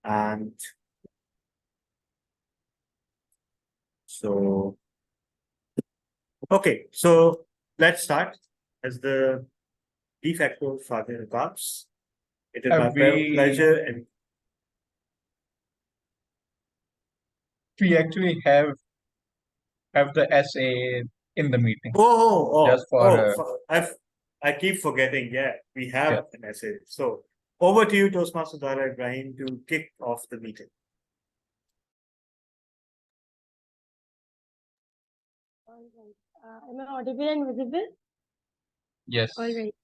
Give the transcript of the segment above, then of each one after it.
And so, okay, so let's start. As the de facto father remarks, it is my We pleasure and actually have the essay in the meeting just for I keep forgetting. Yeah, we yeah. have an essay. So over to you, Toastmaster Dara Ibrahim, to kick off the meeting. All right. Am I audible and visible? Yes. All right.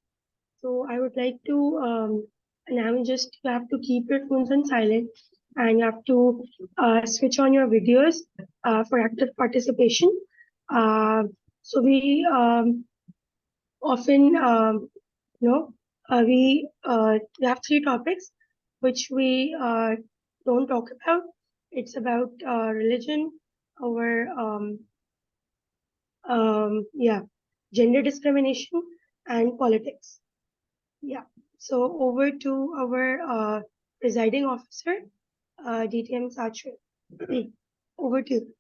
So I would like to now just you have to keep your phones on silent and you have to switch on your videos for active participation. Uh, so we often you know we have three topics which we don't talk about. It's about religion, our yeah, gender discrimination and politics. Yeah. So over to our presiding officer, DTM Sachin. Over to you.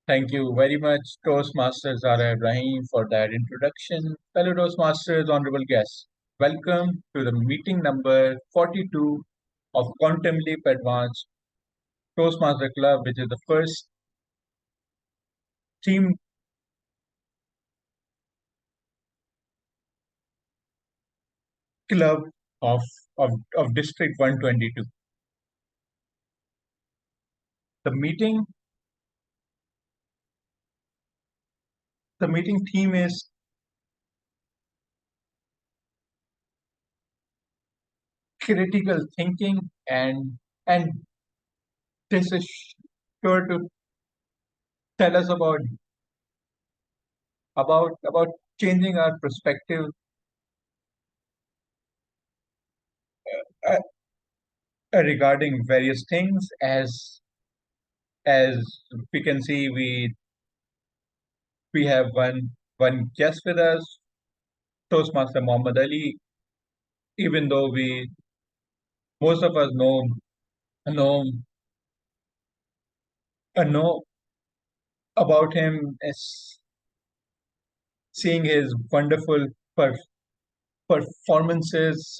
Thank you very much, Toastmasters Zara Ibrahim, for that introduction. Fellow Toastmasters, honorable guests, welcome to the meeting number 42 of Quantum Leap Advanced Toastmaster Club, which is the first team club of, of District 122. The meeting theme is critical thinking, and this is sure to tell us about changing our perspective uh, regarding various things. As we can see, we have one guest with us, Toastmaster Muhammad Ali. Even though we most of us know know about him as seeing his wonderful per, performances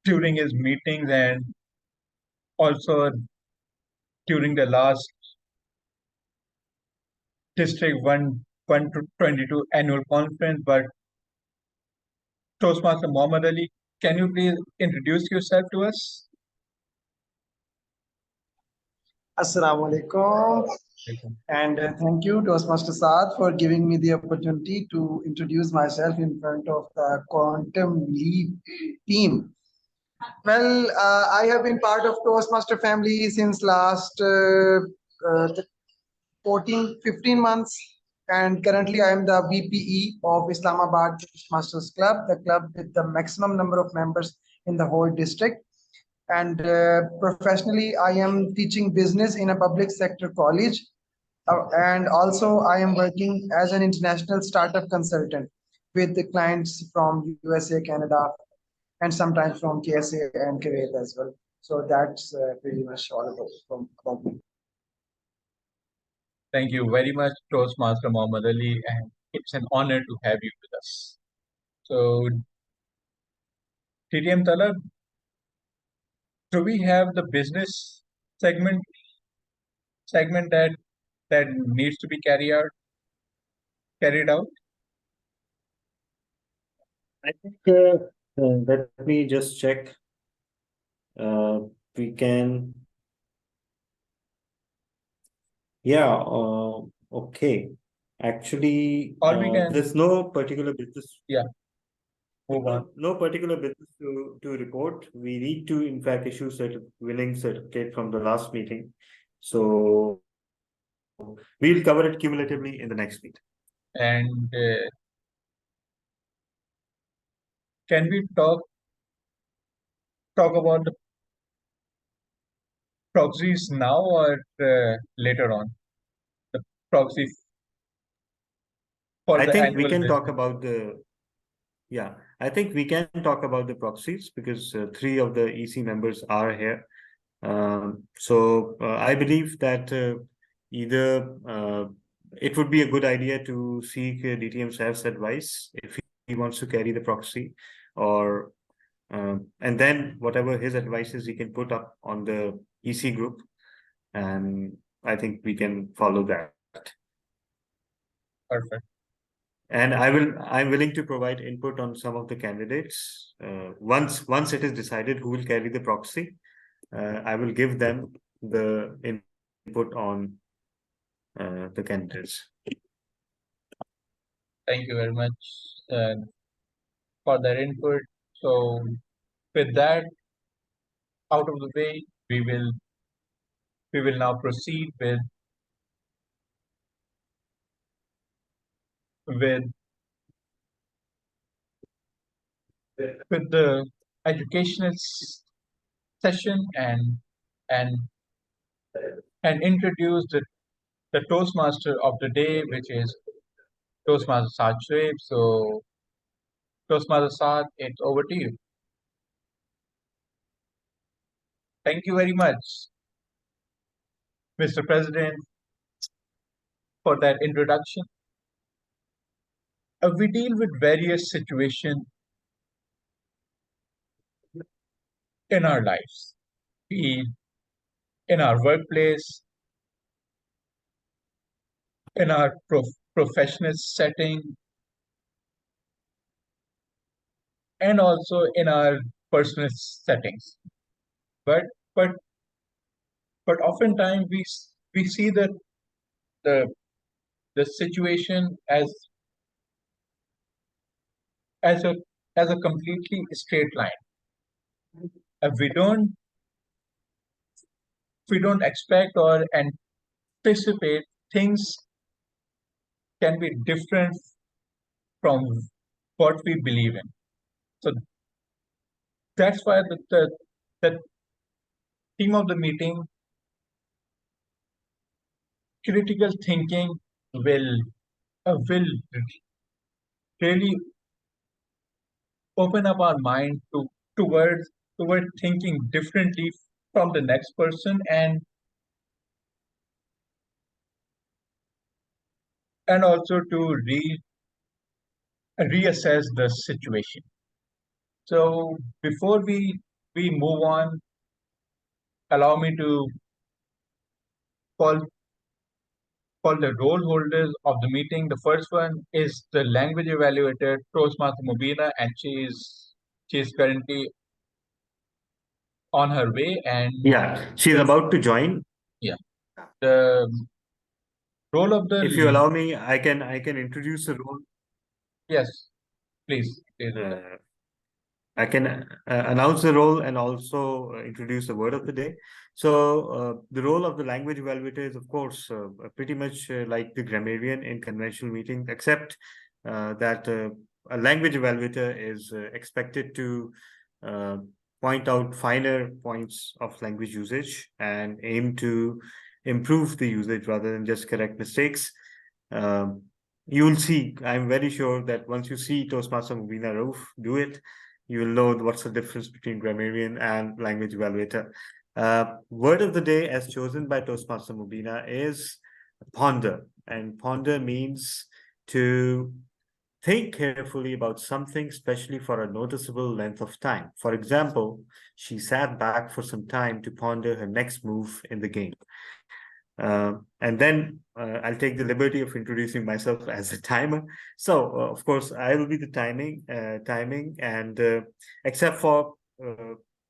during his meetings, and also during the last District 122 annual conference. But Toastmaster Muhammad Ali, can you please introduce yourself to us? Assalamu alaikum. And thank you, Toastmaster Saad, for giving me the opportunity to introduce myself in front of the Quantum Leap team. Well, I have been part of Toastmaster family since last 14, 15 months. And currently I am the VPE of Islamabad Toastmasters Club, the club with the maximum number of members in the whole district. And professionally, I am teaching business in a public sector college. And also I am working as an international startup consultant with the clients from USA, Canada, and sometimes from KSA and Kuwait as well. So that's pretty much all about me. Thank you very much, Toastmaster Muhammad Ali, and it's an honor to have you with us. So, TTM Talab, do we have the business segment that needs to be carried out? I think let me just check. We can. Yeah. Okay. Actually, Or we can, there's no particular business. yeah, move on. No particular business to report. We need to, in fact, issue winning certificate from the last meeting. So we'll cover it cumulatively in the next meeting. And can we talk about the proxies now or later on? The proxy for I the think we annual can talk business. about I think we can talk about the proxies because three of the EC members are here. So I believe that either it would be a good idea to seek DTM Sav's advice if he wants to carry the proxy, or and then whatever his advice is, he can put up on the EC group, and I think we can follow that. Perfect. And I'm willing to provide input on some of the candidates. Once it is decided who will carry the proxy, I will give them the input on the candidates. Thank you very much for that input. So with that out of the way, we will now proceed with with the educational session and and introduce the Toastmaster of the day, which is Toastmaster Saad Shoaib. So Toastmaster Saad, it's over to you. Thank you very much, Mr. President, for that introduction. We deal with various situations in our lives, be it in our workplace, in our professional setting, and also in our personal settings. But but but oftentimes we see the the situation as a completely straight line. If we don't expect or anticipate, things can be different from what we believe in. So that's why the theme of the meeting, critical thinking, will really open up our mind toward thinking differently from the next person, and also to reassess the situation. So before we move on, allow me to call the role holders of the meeting. The first one is the language evaluator, Toastmaster Mubina, and she is currently on her way. And Yeah, she's about to join. yeah, the role of the If you allow me, I can introduce the role. yes, please do that. I can announce the role and also introduce the word of the day. So the role of the language evaluator is, of course, pretty much like the grammarian in conventional meetings, except that a language evaluator is expected to point out finer points of language usage and aim to improve the usage rather than just correct mistakes. You will see, I'm very sure that once you see Toastmaster Mubina Rauf do it, you will know what's the difference between grammarian and language evaluator. Word of the day as chosen by Toastmaster Mubina is ponder. And ponder means to think carefully about something, especially for a noticeable length of time. For example, she sat back for some time to ponder her next move in the game. And then I'll take the liberty of introducing myself as a timer. So, of course, I will be the timing, and except for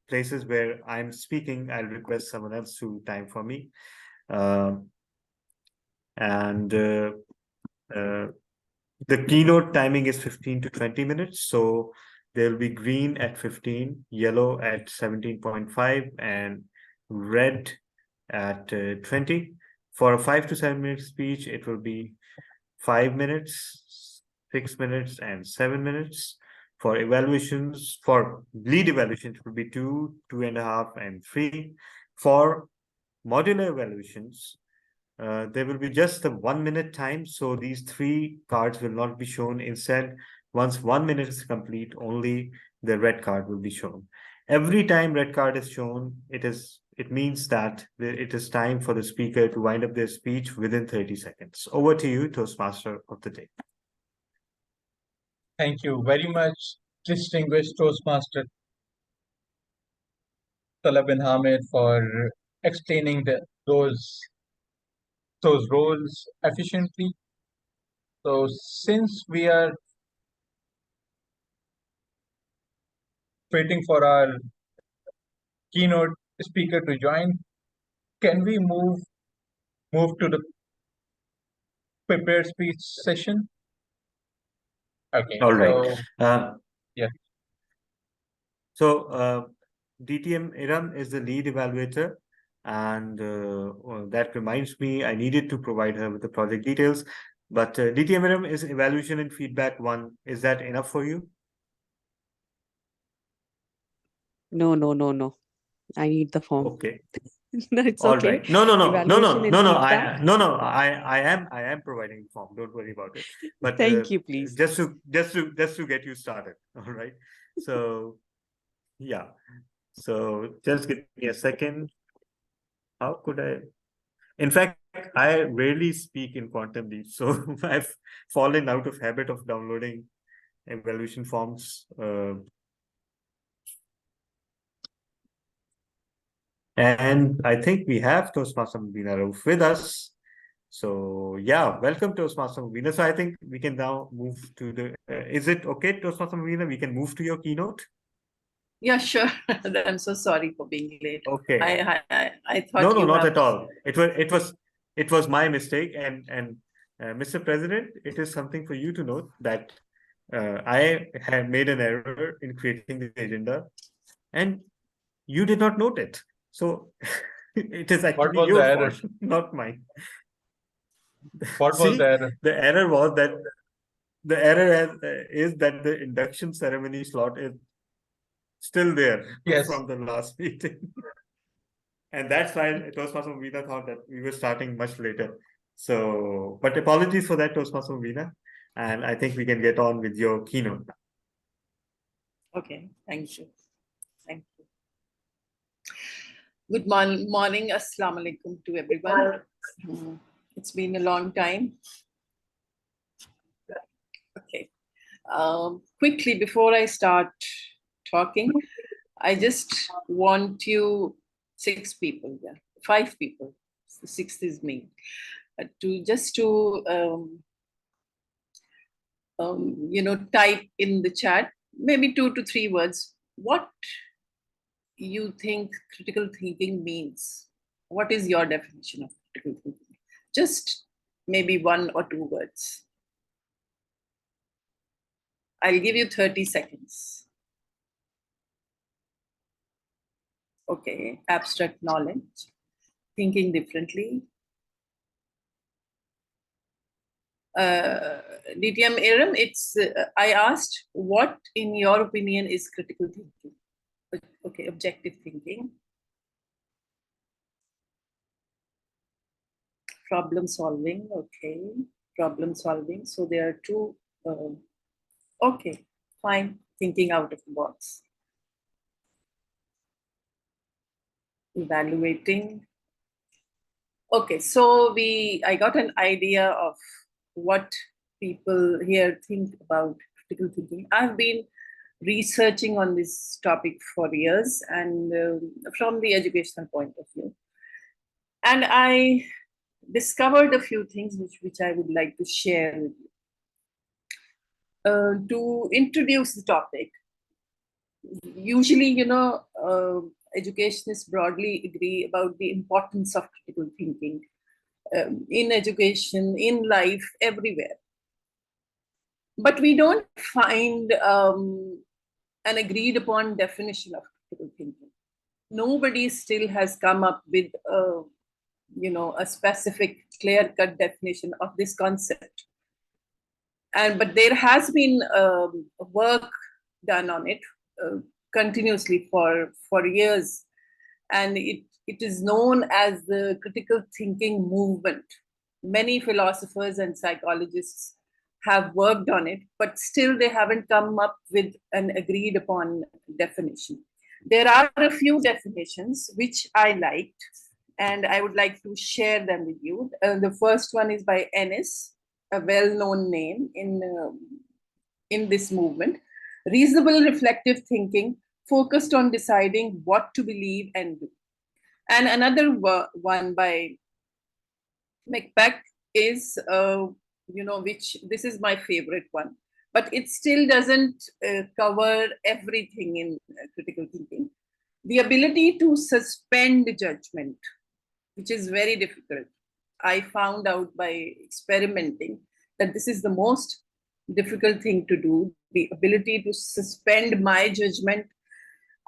places where I'm speaking, I'll request someone else to time for me. The keynote timing is 15 to 20 minutes. So there'll be green at 15, yellow at 17.5, and red at 20. For a 5 to 7 minute speech, it will be 5 minutes, 6 minutes, and 7 minutes. For evaluations, for lead evaluation, it will be 2, 2.5, and 3. For modular evaluations, there will be just a 1 minute time. So these 3 cards will not be shown. Instead, once 1 minute is complete, only the red card will be shown. Every time red card is shown, it means that it is time for the speaker to wind up their speech within 30 seconds. Over to you, Toastmaster of the day. Thank you very much, distinguished Toastmaster Talab bin Hamid, for explaining those roles efficiently. So since we are waiting for our keynote speaker to join, can we move to the prepared speech session? Okay. All right. So, yeah. So DTM Iram is the lead evaluator, and well, that reminds me, I needed to provide her with the project details. But DTM Iram is evaluation and feedback 1. Is that enough for you? No. I need the form. Okay. No, it's All okay. right. No. Evaluation and feedback. I am providing the form. Don't worry about it. But Thank you, please. just to get you started. All right. So yeah. So just give me a second. How could I? In fact, I rarely speak in Quantum Leap, so I've fallen out of habit of downloading evaluation forms. And I think we have Toastmaster Mubina Rauf with us. So yeah, welcome Toastmaster Mubina. So I think we can now move to the. Is it okay, Toastmaster Mubina? We can move to your keynote. Yeah, sure. I'm so sorry for being late. Okay. I thought No, you not have... at all. It was my mistake, and Mr. President, it is something for you to note that I have made an error in creating the agenda, and you did not note it. So it is actually was your the error? fault, not mine. What was the error? The error was that is that the induction ceremony slot is still there Yes. from the last meeting. And that's why Toastmaster Mubina thought that we were starting much later. So, but apologies for that, Toastmaster Mubina. And I think we can get on with your keynote. Okay, thank you. Thank you. Good morning. Assalamu alaikum to everyone. It's been a long time. Okay. Quickly, before I start talking, I just want you, 6 people, 5 people, the 6th is me, type in the chat, maybe 2 to 3 words, what you think critical thinking means. What is your definition of critical thinking? Just maybe 1 or 2 words. I'll give you 30 seconds. Okay, abstract knowledge, thinking differently. DTM Iram, I asked, what in your opinion is critical thinking? Okay, objective thinking. Problem solving, okay, problem solving. So there are 2, okay, fine, thinking out of the box. Evaluating. Okay, so I got an idea of what people here think about critical thinking. I've been researching on this topic for years, and from the educational point of view. And I discovered a few things which I would like to share with you. To introduce the topic, usually, educationists broadly agree about the importance of critical thinking in education, in life, everywhere. But we don't find an agreed upon definition of critical thinking. Nobody still has come up with a specific clear-cut definition of this concept. But there has been work done on it continuously for years, and it it is known as the critical thinking movement. Many philosophers and psychologists have worked on it, but still they haven't come up with an agreed upon definition. There are a few definitions which I liked, and I would like to share them with you. The first one is by Ennis, a well-known name in this movement. Reasonable reflective thinking focused on deciding what to believe and do. And another one by McPeck is, which this is my favorite one, but it still doesn't cover everything in critical thinking. The ability to suspend judgment, which is very difficult. I found out by experimenting that this is the most difficult thing to do, the ability to suspend my judgment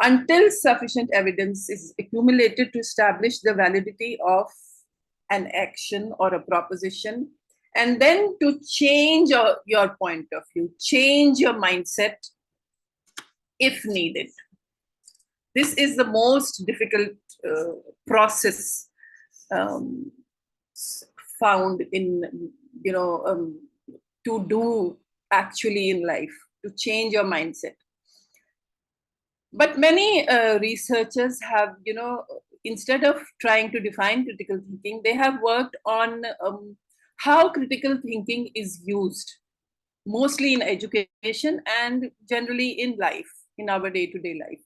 until sufficient evidence is accumulated to establish the validity of an action or a proposition, and then to change your point of view, change your mindset if needed. This is the most difficult process found in, to do actually in life, to change your mindset. But many researchers have, instead of trying to define critical thinking, they have worked on how critical thinking is used, mostly in education and generally in life, in our day-to-day life.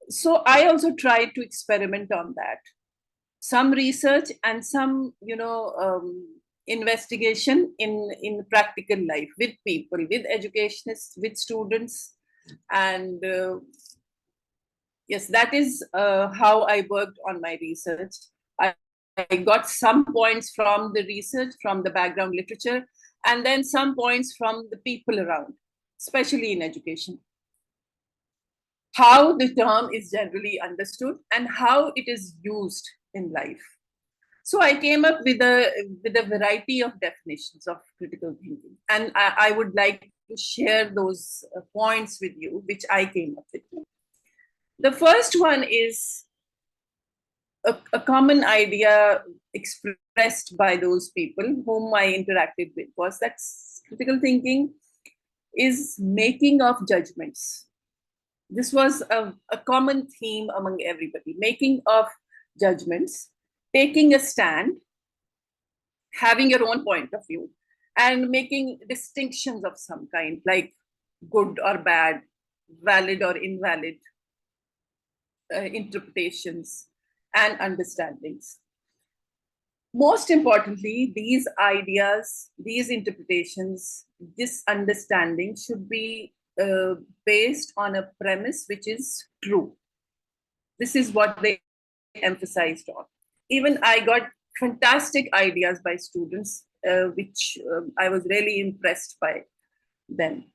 So I also tried to experiment on that. Some research and some, investigation in practical life with people, with educationists, with students. And yes, that is how I worked on my research. I got some points from the research, from the background literature, and then some points from the people around, especially in education. How the term is generally understood and how it is used in life. So I came up with a variety of definitions of critical thinking, and I would like to share those points with you, which I came up with. The first one is a common idea expressed by those people whom I interacted with, was that critical thinking is making of judgments. This was a common theme among everybody: making of judgments, taking a stand, having your own point of view, and making distinctions of some kind, like good or bad, valid or invalid interpretations and understandings. Most importantly, these ideas, these interpretations, this understanding should be based on a premise which is true. This is what they emphasized on. Even I got fantastic ideas by students, which I was really impressed by them.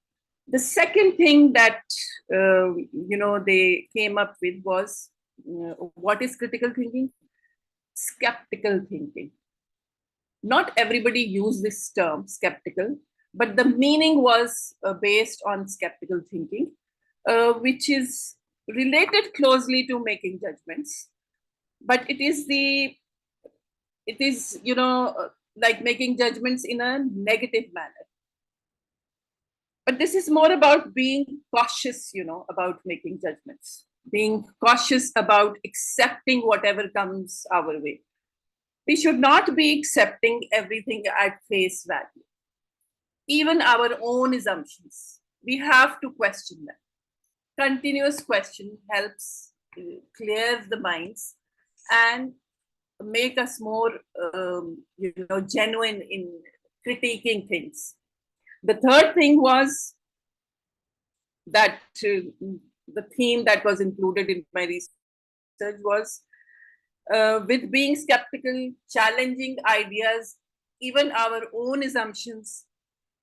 The second thing that they came up with was, what is critical thinking? Skeptical thinking. Not everybody used this term, skeptical, but the meaning was based on skeptical thinking, which is related closely to making judgments. But it is like making judgments in a negative manner. But this is more about being cautious, about making judgments, being cautious about accepting whatever comes our way. We should not be accepting everything at face value. Even our own assumptions, we have to question them. Continuous question helps clear the minds and make us more genuine in critiquing things. The third thing was that the theme that was included in my research was with being skeptical, challenging ideas, even our own assumptions,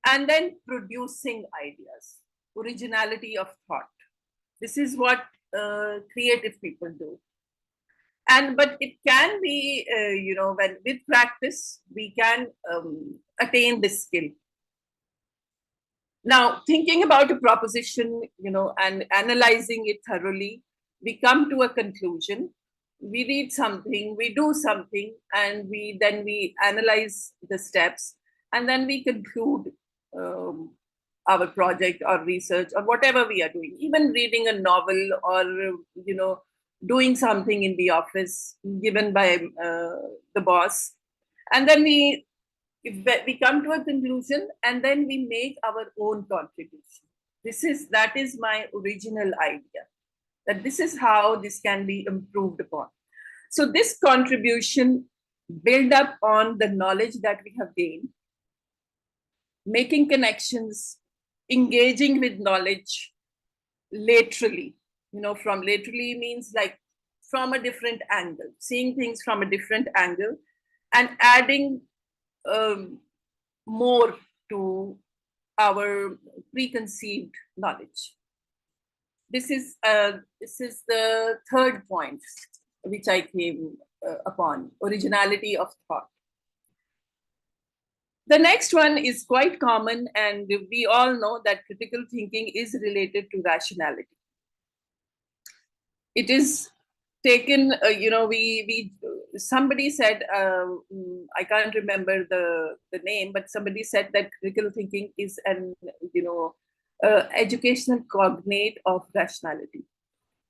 and then producing ideas, originality of thought. This is what creative people do. But it can be, when with practice, we can attain this skill. Now, thinking about a proposition, and analyzing it thoroughly, we come to a conclusion we read something, we do something, and then we analyze the steps, and then we conclude our project or research or whatever we are doing. Even reading a novel or doing something in the office given by the boss, and then we come to a conclusion, and then we make our own contribution. That is my original idea, that this is how this can be improved upon. So this contribution build up on the knowledge that we have gained, making connections, engaging with knowledge laterally. From laterally means like from a different angle, seeing things from a different angle, and adding more to our preconceived knowledge. This is the third point which I came upon: originality of thought. The next one is quite common, and we all know that critical thinking is related to rationality. It is taken, somebody said, I can't remember the name, but somebody said that critical thinking is an, educational cognate of rationality.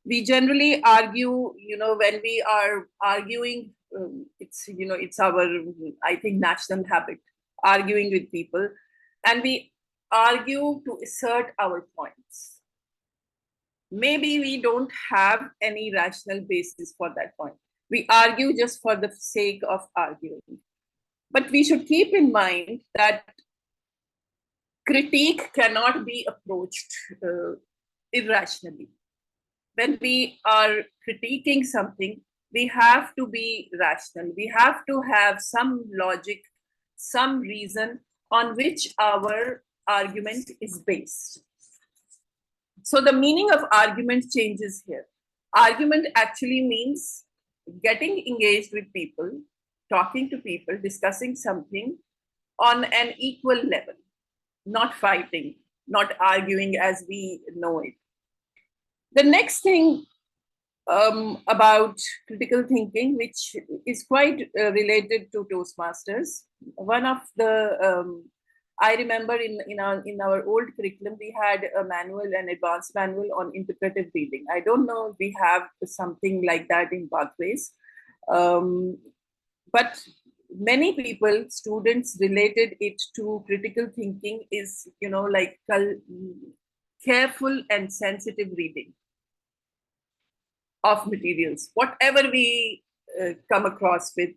We generally argue, when we are arguing, it's our, I think, national habit, arguing with people, and we argue to assert our points. Maybe we don't have any rational basis for that point. We argue just for the sake of arguing. But we should keep in mind that critique cannot be approached irrationally. When we are critiquing something, we have to be rational. We have to have some logic, some reason on which our argument is based. So the meaning of argument changes here. Argument actually means getting engaged with people, talking to people, discussing something on an equal level, not fighting, not arguing as we know it. The next thing about critical thinking, which is quite related to Toastmasters, one of the I remember in our old curriculum, we had a manual, an advanced manual on interpretive reading. I don't know if we have something like that in Pathways. But many people, students, related it to critical thinking is, like careful and sensitive reading of materials. Whatever we come across with,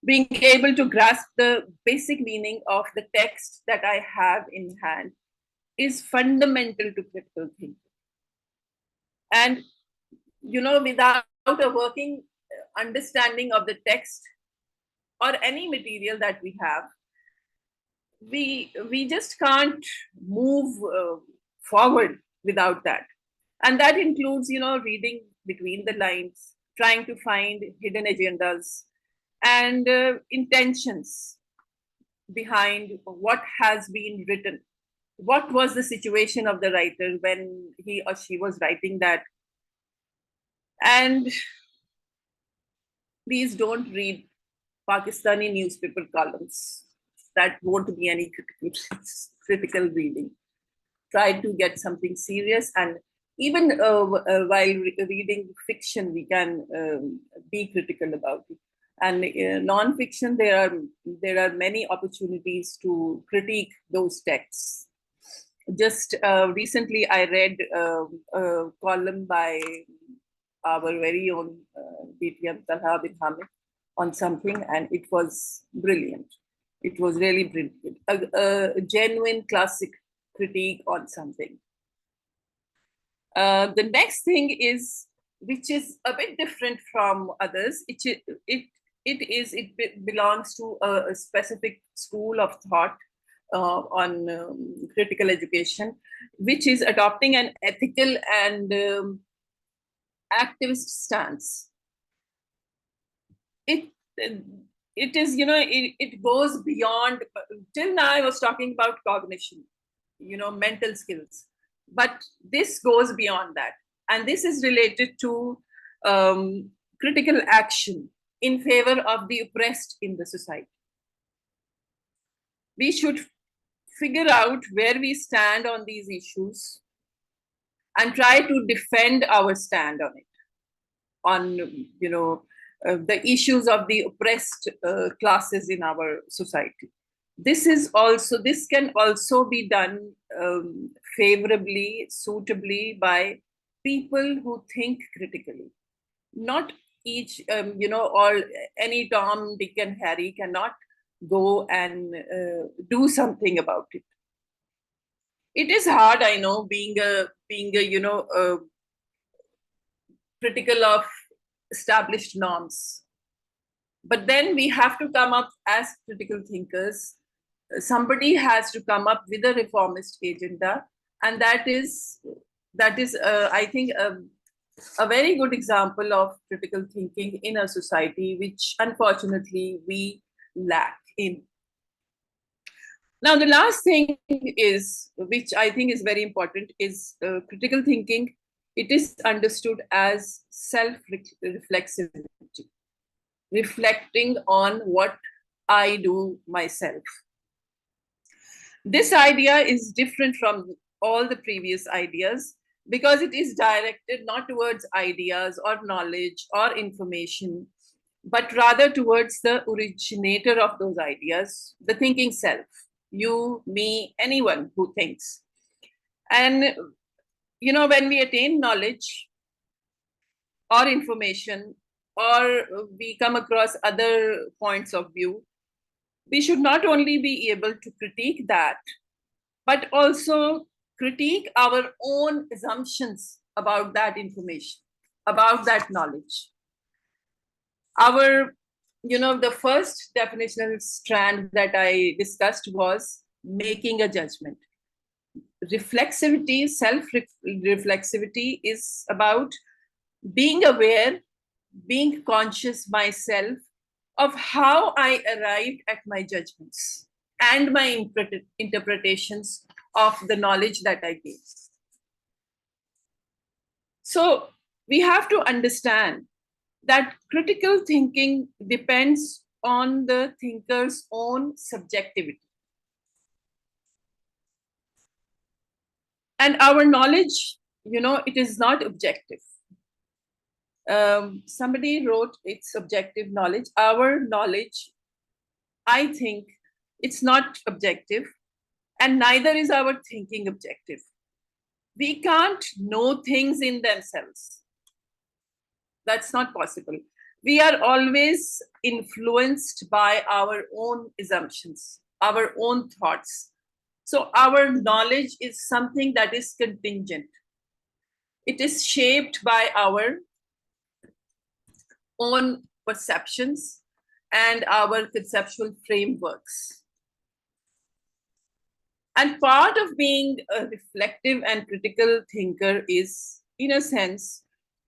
being able to grasp the basic meaning of the text that I have in hand is fundamental to critical thinking. And, without a working understanding of the text or any material that we have, we just can't move forward without that. And that includes, reading between the lines, trying to find hidden agendas and intentions behind what has been written. What was the situation of the writer when he or she was writing that? And please don't read Pakistani newspaper columns. That won't be any critical reading. Try to get something serious, and even while reading fiction, we can be critical about it. And non-fiction, there are many opportunities to critique those texts. Just recently, I read a column by our very own BTM Talha bin Hamid on something, and it was brilliant. It was really brilliant. A genuine classic critique on something. The next thing is, which is a bit different from others. It belongs to a specific school of thought on critical education, which is adopting an ethical and activist stance. It is, it goes beyond. Till now, I was talking about cognition, mental skills, but this goes beyond that, and this is related to critical action in favor of the oppressed in the society. We should figure out where we stand on these issues and try to defend our stand on it, on the issues of the oppressed classes in our society. This can also be done favorably, suitably by people who think critically. Not each, or any Tom, Dick, and Harry cannot go and do something about it. It is hard, I know, being a critical of established norms. But then we have to come up as critical thinkers. Somebody has to come up with a reformist agenda, and that is I think a very good example of critical thinking in a society which unfortunately we lack in. Now, the last thing is, which I think is very important, is critical thinking. It is understood as self-reflexivity, reflecting on what I do myself. This idea is different from all the previous ideas because it is directed not towards ideas or knowledge or information, but rather towards the originator of those ideas, the thinking self, you, me, anyone who thinks. And, when we attain knowledge or information, or we come across other points of view, we should not only be able to critique that, but also critique our own assumptions about that information, about that knowledge. The first definitional strand that I discussed was making a judgment. Reflexivity, self-reflexivity is about being aware, being conscious myself of how I arrived at my judgments and my interpretations of the knowledge that I gave. So we have to understand that critical thinking depends on the thinker's own subjectivity. And our knowledge, it is not objective. Somebody wrote it's subjective knowledge. Our knowledge, I think, it's not objective, and neither is our thinking objective. We can't know things in themselves. That's not possible. We are always influenced by our own assumptions, our own thoughts. So our knowledge is something that is contingent. It is shaped by our own perceptions and our conceptual frameworks. And part of being a reflective and critical thinker is, in a sense,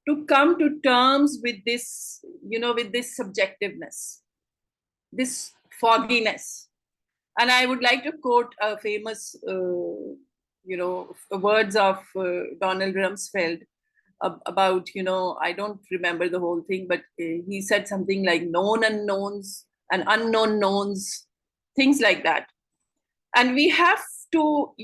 to come to terms with this, with this subjectiveness, this fogginess. And I would like to quote a famous, words of Donald Rumsfeld about, I don't remember the whole thing, but he said something like known unknowns and unknown knowns, things like that. And we have to,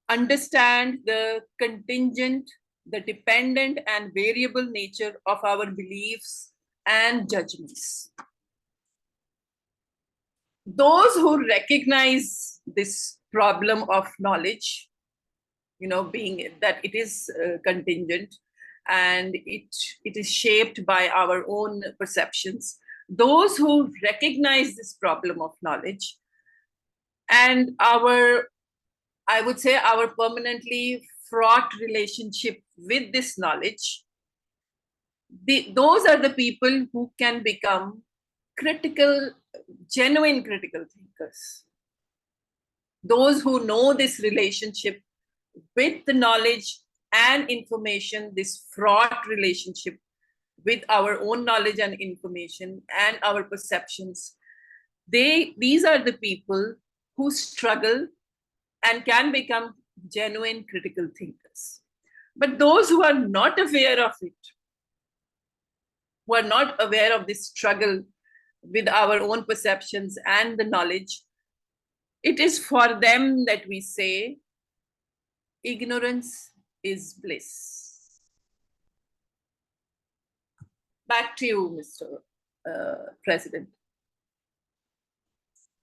understand the contingent, the dependent and variable nature of our beliefs and judgments. Those who recognize this problem of knowledge, being that it is contingent and it is shaped by our own perceptions, those who recognize this problem of knowledge and I would say our permanently fraught relationship with this knowledge, those are the people who can become critical, genuine critical thinkers. Those who know this relationship with the knowledge and information, this fraught relationship with our own knowledge and information and our perceptions, these are the people who struggle and can become genuine critical thinkers. But those who are not aware of it, who are not aware of this struggle with our own perceptions and the knowledge, it is for them that we say, ignorance is bliss. Back to you, Mr. President.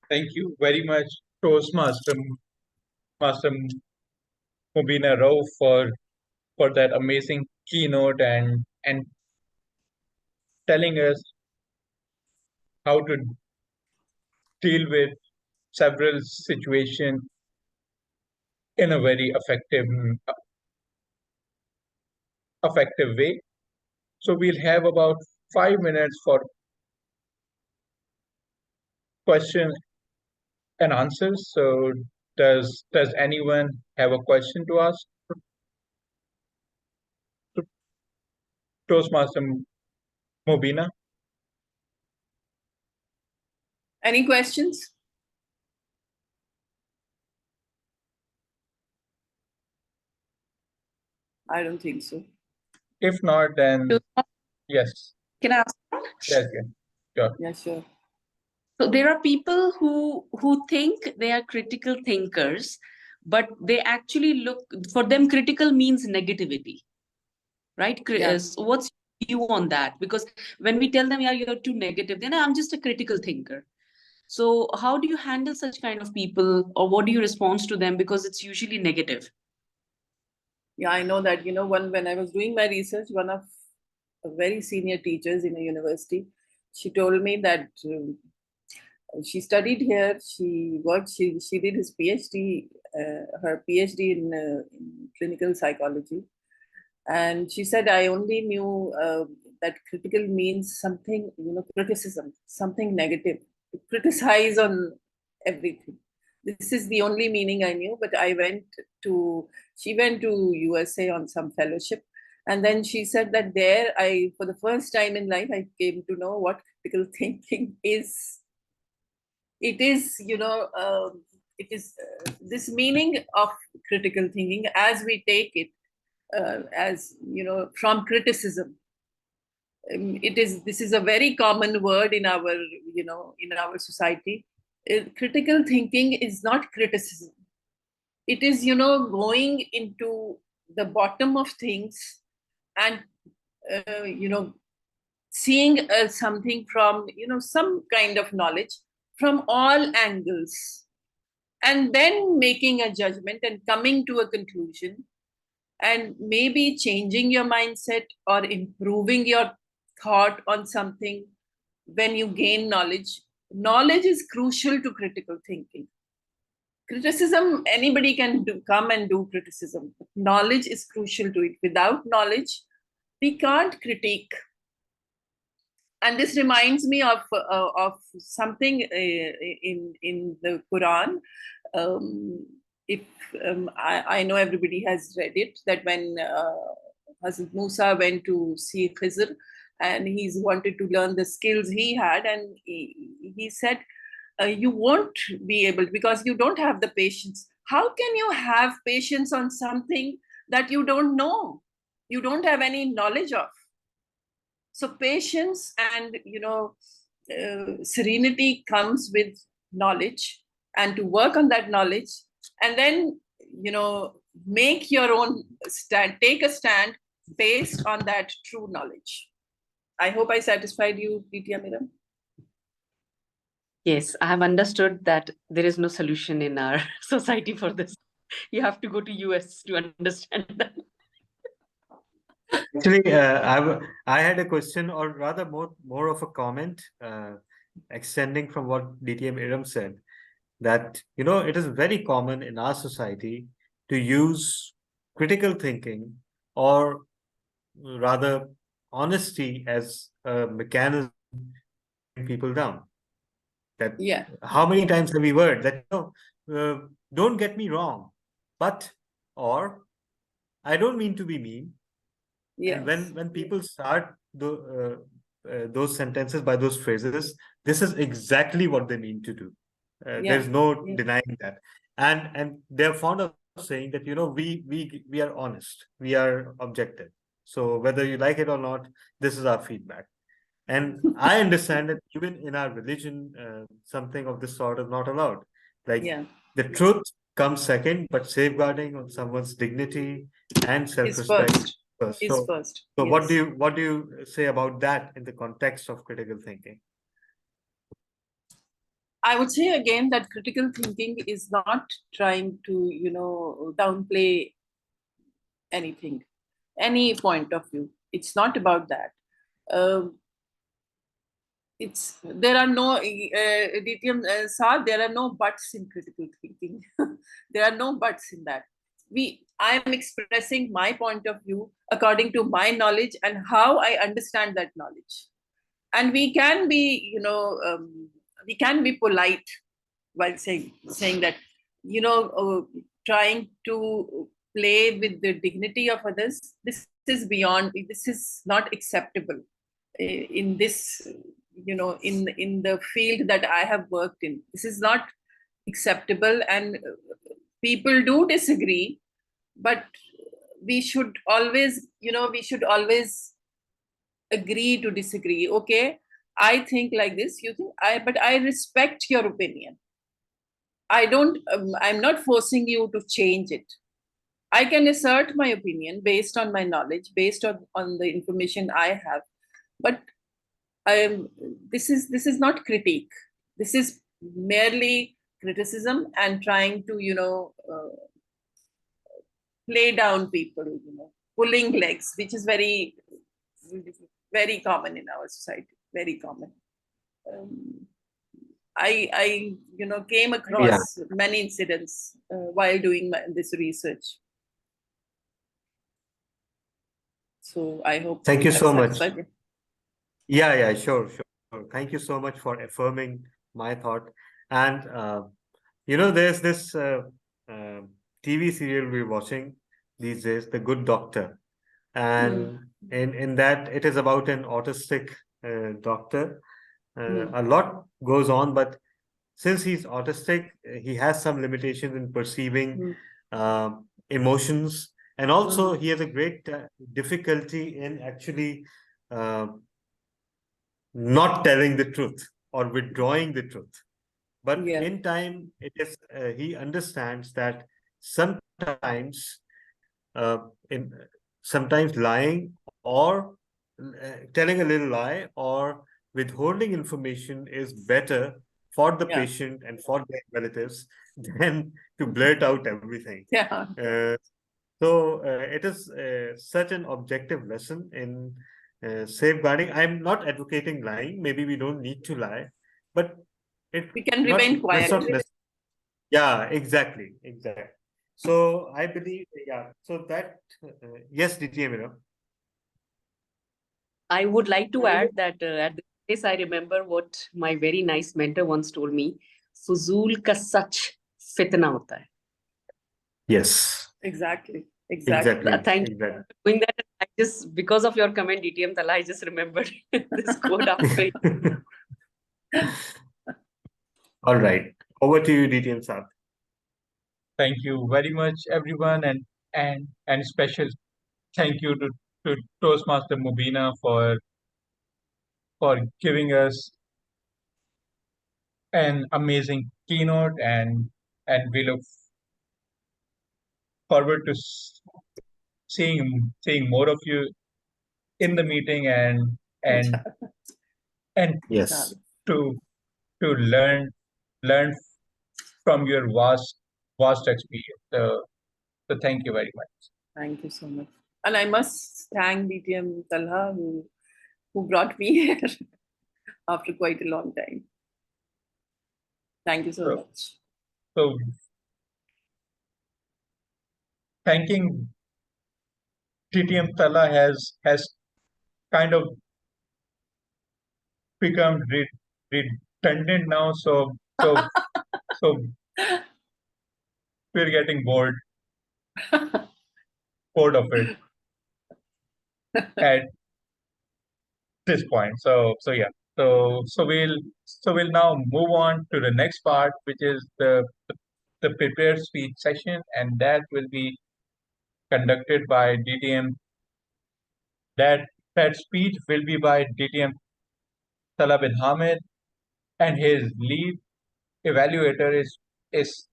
Thank you very much, Toastmaster Master Mubina Rao, for that amazing keynote and telling us how to deal with several situations in a very effective way. So we'll have about 5 minutes for question and answers. So does anyone have a question to ask Toastmaster Mubina? Any questions? I don't think so. If not, then yes. Can I ask? Yes, yes. Yeah, sure. So there are people who think they are critical thinkers, but they actually look, for them, critical means negativity, right? Yeah. So what's your view on that? Because when we tell them, yeah, you're too negative, then I'm just a critical thinker. So how do you handle such kind of people, or what do you respond to them? Because it's usually negative. Yeah, I know that, when I was doing my research, one of very senior teachers in a university, she told me that she studied here, she did his PhD, her PhD in clinical psychology. And she said, I only knew that critical means something, criticism, something negative, to criticize on everything. This is the only meaning I knew, but she went to USA on some fellowship. And then she said that there, for the first time in life, I came to know what critical thinking is. It is, this meaning of critical thinking as we take it, as from criticism. This is a very common word in our society. Critical thinking is not criticism. It is going into the bottom of things and seeing something from some kind of knowledge from all angles, and then making a judgment and coming to a conclusion, and maybe changing your mindset or improving your thought on something. When you gain knowledge is crucial to critical thinking. Criticism, anybody can come and do criticism. Knowledge is crucial to it. Without knowledge, we can't critique. And this reminds me of something in the Quran. I know everybody has read it, that when Hazrat Musa went to see Khizr, and he's wanted to learn the skills he had, and he said, you won't be able, because you don't have the patience. How can you have patience on something that you don't know, you don't have any knowledge of? So patience and serenity comes with knowledge, and to work on that knowledge, and then make your own stand, take a stand based on that true knowledge. I hope I satisfied you, Ditya Miram. Yes, I have understood that there is no solution in our society for this. You have to go to US to understand that. Actually, I had a question, or rather more of a comment, extending from what DTM Iram said, that it is very common in our society to use critical thinking, or rather honesty, as a mechanism to bring people down. That how many times have we heard that don't get me wrong, but, or I don't mean to be mean. Yes. And when people start those sentences by those phrases, this is exactly what they mean to do. There's no denying that, and they're fond of saying that we are honest, we are objective. So whether you like it or not, this is our feedback. And I understand that even in our religion, something of this sort is not allowed. Like Yeah, the truth comes second, but safeguarding on someone's dignity and is self-respect first. first. Is first. So Yes. what do you say about that in the context of critical thinking? I would say again that critical thinking is not trying to, downplay anything, any point of view. It's not about that. Um it's there are no DTM Saad, there are no buts in critical thinking. There are no buts in that. I am expressing my point of view according to my knowledge and how I understand that knowledge. And we can be polite while saying that, trying to play with the dignity of others. This is not acceptable in this, in the field that I have worked in. This is not acceptable, and people do disagree, but we should always agree to disagree. Okay, I think like this, you think but I respect your opinion. I'm not forcing you to change it. I can assert my opinion based on my knowledge, based on the information I have. But this is not critique. This is merely criticism and trying to, play down people, pulling legs, which is very, very common in our society, very common. I came across many incidents while doing this research. So I hope. Thank you so much. Satisfied. Yeah, sure. Thank you so much for affirming my thought. And there's this TV serial we're watching these days, The Good Doctor, and in that it is about an autistic doctor. A lot goes on, but since he's autistic, he has some limitations in perceiving emotions, and also he has a great difficulty in actually not telling the truth or withdrawing the truth. But in time, it is he understands that sometimes in sometimes lying or telling a little lie or withholding information is better for the patient and for their relatives than to blurt out everything. So it is such an objective lesson in safeguarding. I'm not advocating lying. Maybe we don't need to lie, but we can remain quiet. Yeah, exactly. So I believe, so that, yes, DTM. I would like to add that at this place, I remember what my very nice mentor once told me, Fuzul ka sach fitna hota hai. Yes. Exactly. Thank you for doing that. I just, because of your comment, DTM Tala, I just remembered this quote after. All right. Over to you, DTM Saad. Thank you very much, everyone, and special thank you to Toastmaster Mubina for giving us an amazing keynote, and we look forward to seeing more of you in the meeting and Yes. to learn from your vast experience. So thank you very much. Thank you so much. And I must thank DTM Talha who brought me here after quite a long time. Thank you so much. So thanking DTM Talha has kind of become redundant now. So we're getting bored of it at this point. So we'll now move on to the next part, which is the prepared speech session, and that will be conducted by DTM. That speech will be by DTM Salah bin Hamid, and his lead evaluator is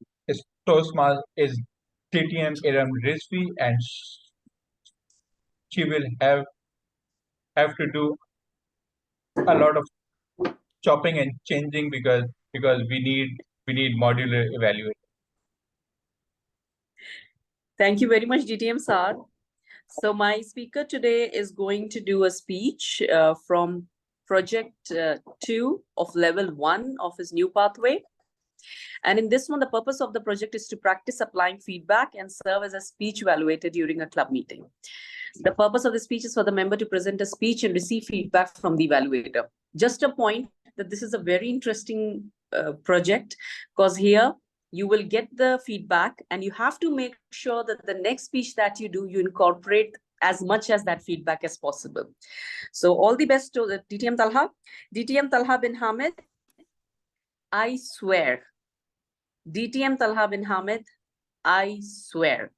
Toastmaster is TTM Iram Rizvi, and she will have to do a lot of chopping and changing because we need modular evaluation. Thank you very much, DTM Sir. So my speaker today is going to do a speech from project 2 of level 1 of his new pathway. And in this one, the purpose of the project is to practice applying feedback and serve as a speech evaluator during a club meeting. The purpose of the speech is for the member to present a speech and receive feedback from the evaluator. Just a point that this is a very interesting project, because here you will get the feedback and you have to make sure that the next speech that you do, you incorporate as much as that feedback as possible. So all the best to the DTM Talha. DTM Talha bin Hamid, I swear. DTM Talha bin Hamid, I swear.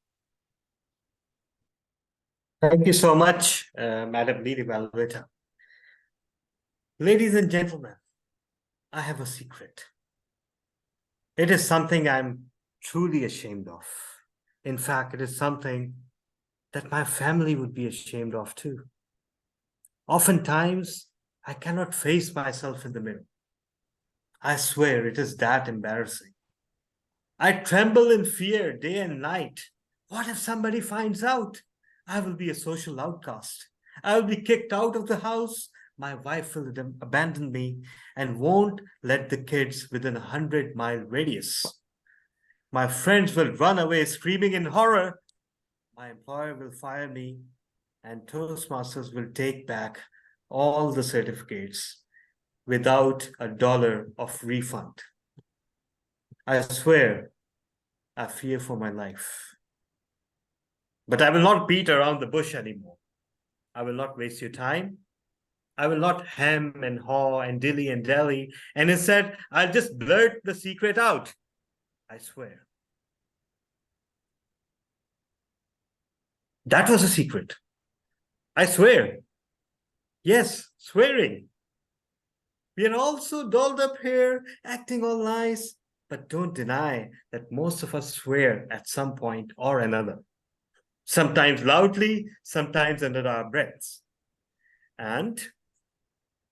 Thank you so much, Madam Lead Evaluator. Ladies and gentlemen, I have a secret. It is something I'm truly ashamed of. In fact, it is something that my family would be ashamed of too. Oftentimes, I cannot face myself in the mirror. I swear it is that embarrassing. I tremble in fear day and night. What if somebody finds out? I will be a social outcast. I will be kicked out of the house. My wife will abandon me and won't let the kids within a 100-mile radius. My friends will run away screaming in horror. My employer will fire me, and Toastmasters will take back all the certificates without $1 of refund. I swear, I fear for my life. But I will not beat around the bush anymore. I will not waste your time. I will not hem and haw and dilly and dally, and instead, I'll just blurt the secret out. I swear. That was a secret. I swear. Yes, swearing. We are all so dolled up here, acting all nice, but don't deny that most of us swear at some point or another. Sometimes loudly, sometimes under our breaths. And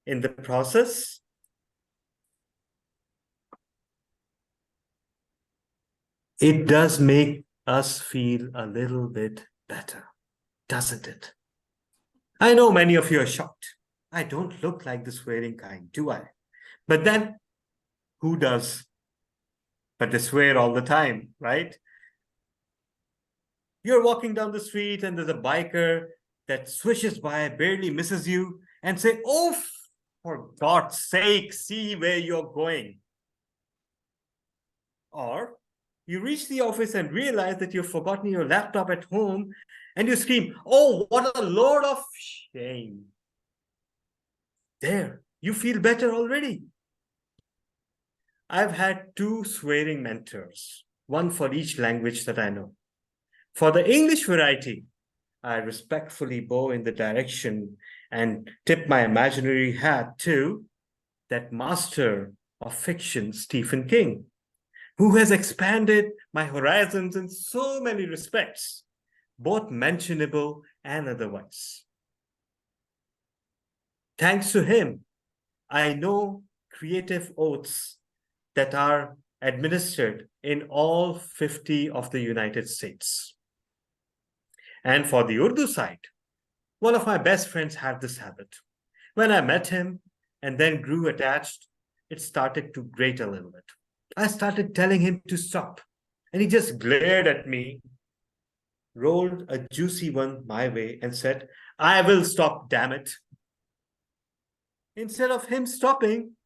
in the process, it does make us feel a little bit better, doesn't it? I know many of you are shocked. I don't look like the swearing kind, do I? But then, who does? But they swear all the time, right? You're walking down the street and there's a biker that swishes by, barely misses you, and say, "Oh, for God's sake, see where you're going." Or you reach the office and realize that you've forgotten your laptop at home and you scream, "Oh, what a load of shame." There, you feel better already. I've had 2 swearing mentors, one for each language that I know. For the English variety, I respectfully bow in the direction and tip my imaginary hat to that master of fiction, Stephen King, who has expanded my horizons in so many respects, both mentionable and otherwise. Thanks to him, I know creative oaths that are administered in all 50 of the United States. And for the Urdu side, one of my best friends had this habit. When I met him and then grew attached, it started to grate a little bit. I started telling him to stop, and he just glared at me, rolled a juicy one my way, and said, "I will stop, damn it." Instead of him stopping,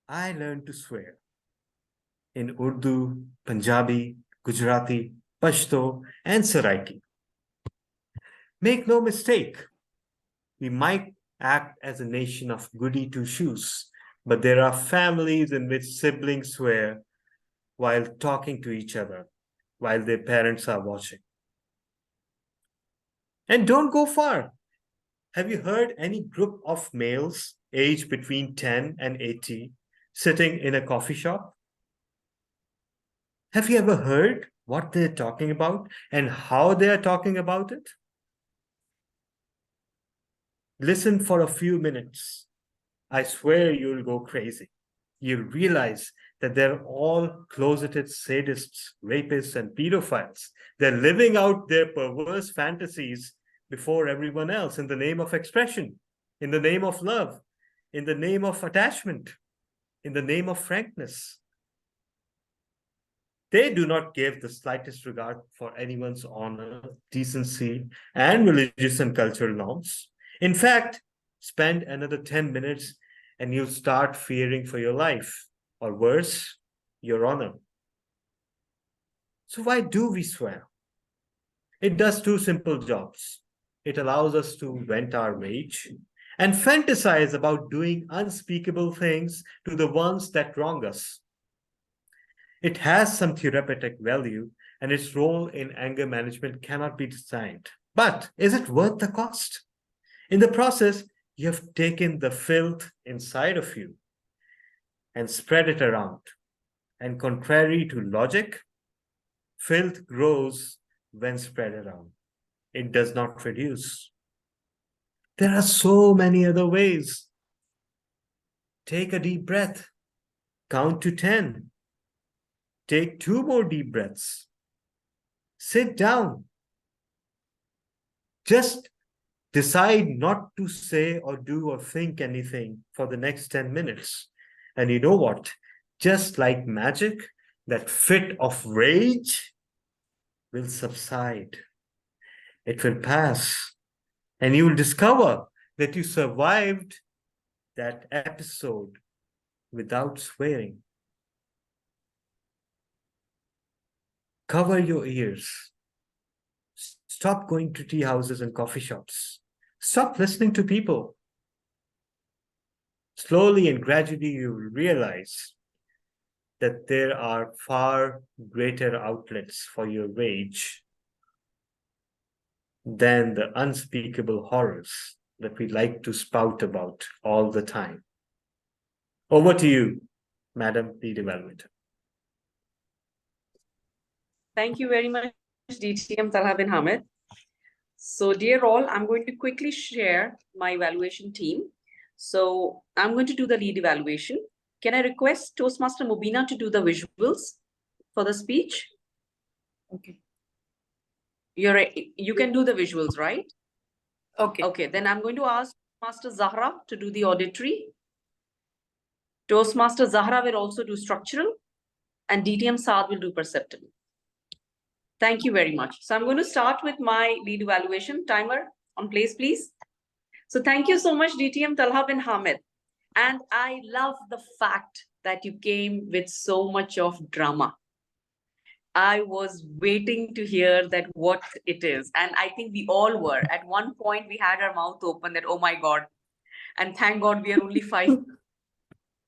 I learned to swear in Urdu, Punjabi, Gujarati, Pashto, and Saraiki. Make no mistake, we might act as a nation of goody two-shoes, but there are families in which siblings swear while talking to each other, while their parents are watching. And don't go far. Have you heard any group of males aged between 10 and 80, sitting in a coffee shop? Have you ever heard what they're talking about and how they are talking about it? Listen for a few minutes. I swear you'll go crazy. You'll realize that they're all closeted sadists, rapists, and pedophiles. They're living out their perverse fantasies before everyone else in the name of expression, in the name of love, in the name of attachment, in the name of frankness. They do not give the slightest regard for anyone's honor, decency, and religious and cultural norms. In fact, spend another 10 minutes and you'll start fearing for your life, or worse, your honor. So why do we swear? It does two simple jobs. It allows us to vent our rage and fantasize about doing unspeakable things to the ones that wrong us. It has some therapeutic value, and its role in anger management cannot be designed. But is it worth the cost? In the process, you have taken the filth inside of you and spread it around. And contrary to logic, filth grows when spread around. It does not reduce. There are so many other ways. Take a deep breath. Count to 10. Take 2 more deep breaths. Sit down. Just decide not to say or do or think anything for the next 10 minutes. And you know what? Just like magic, that fit of rage will subside. It will pass. And you will discover that you survived that episode without swearing. Cover your ears. Stop going to tea houses and coffee shops. Stop listening to people. Slowly and gradually, you will realize that there are far greater outlets for your rage than the unspeakable horrors that we like to spout about all the time. Over to you, Madam Lead Evaluator. Thank you very much, DTM Talha bin Hamid. So dear all, I'm going to quickly share my evaluation team. So I'm going to do the lead evaluation. Can I request Toastmaster Mubina to do the visuals for the speech? Okay. You can do the visuals, right? Okay. Okay, then I'm going to ask Toastmaster Zahra to do the auditory. Toastmaster Zahra will also do structural, and DTM Saad will do perceptible. Thank you very much. So I'm going to start with my lead evaluation. Timer on place, please. So thank you so much, DTM Talha bin Hamid. And I love the fact that you came with so much of drama. I was waiting to hear that what it is. And I think we all were. At one point, we had our mouth open that, oh my God. And thank God we are only 5.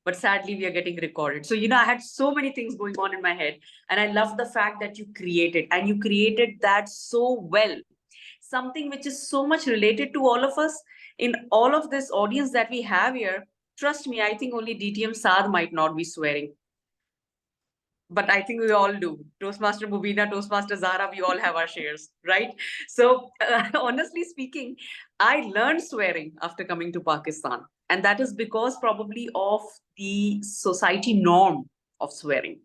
But sadly, we are getting recorded. So, I had so many things going on in my head. And I love the fact that you created. And you created that so well. Something which is so much related to all of us. In all of this audience that we have here, trust me, I think only DTM Saad might not be swearing. But I think we all do. Toastmaster Mubina, Toastmaster Zahra, we all have our shares, right? So honestly speaking, I learned swearing after coming to Pakistan. And that is because probably of the society norm of swearing.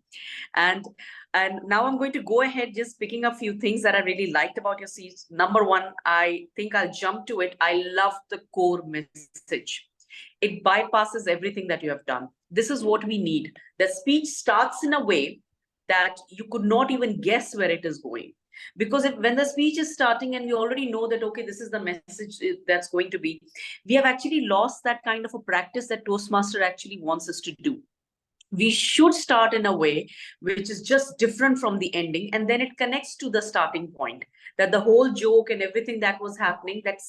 And now I'm going to go ahead just picking up a few things that I really liked about your speech. Number one, I think I'll jump to it. I love the core message. It bypasses everything that you have done. This is what we need. The speech starts in a way that you could not even guess where it is going. Because when the speech is starting and we already know that, okay, this is the message that's going to be, we have actually lost that kind of a practice that Toastmaster actually wants us to do. We should start in a way which is just different from the ending, and then it connects to the starting point, that the whole joke and everything that was happening, that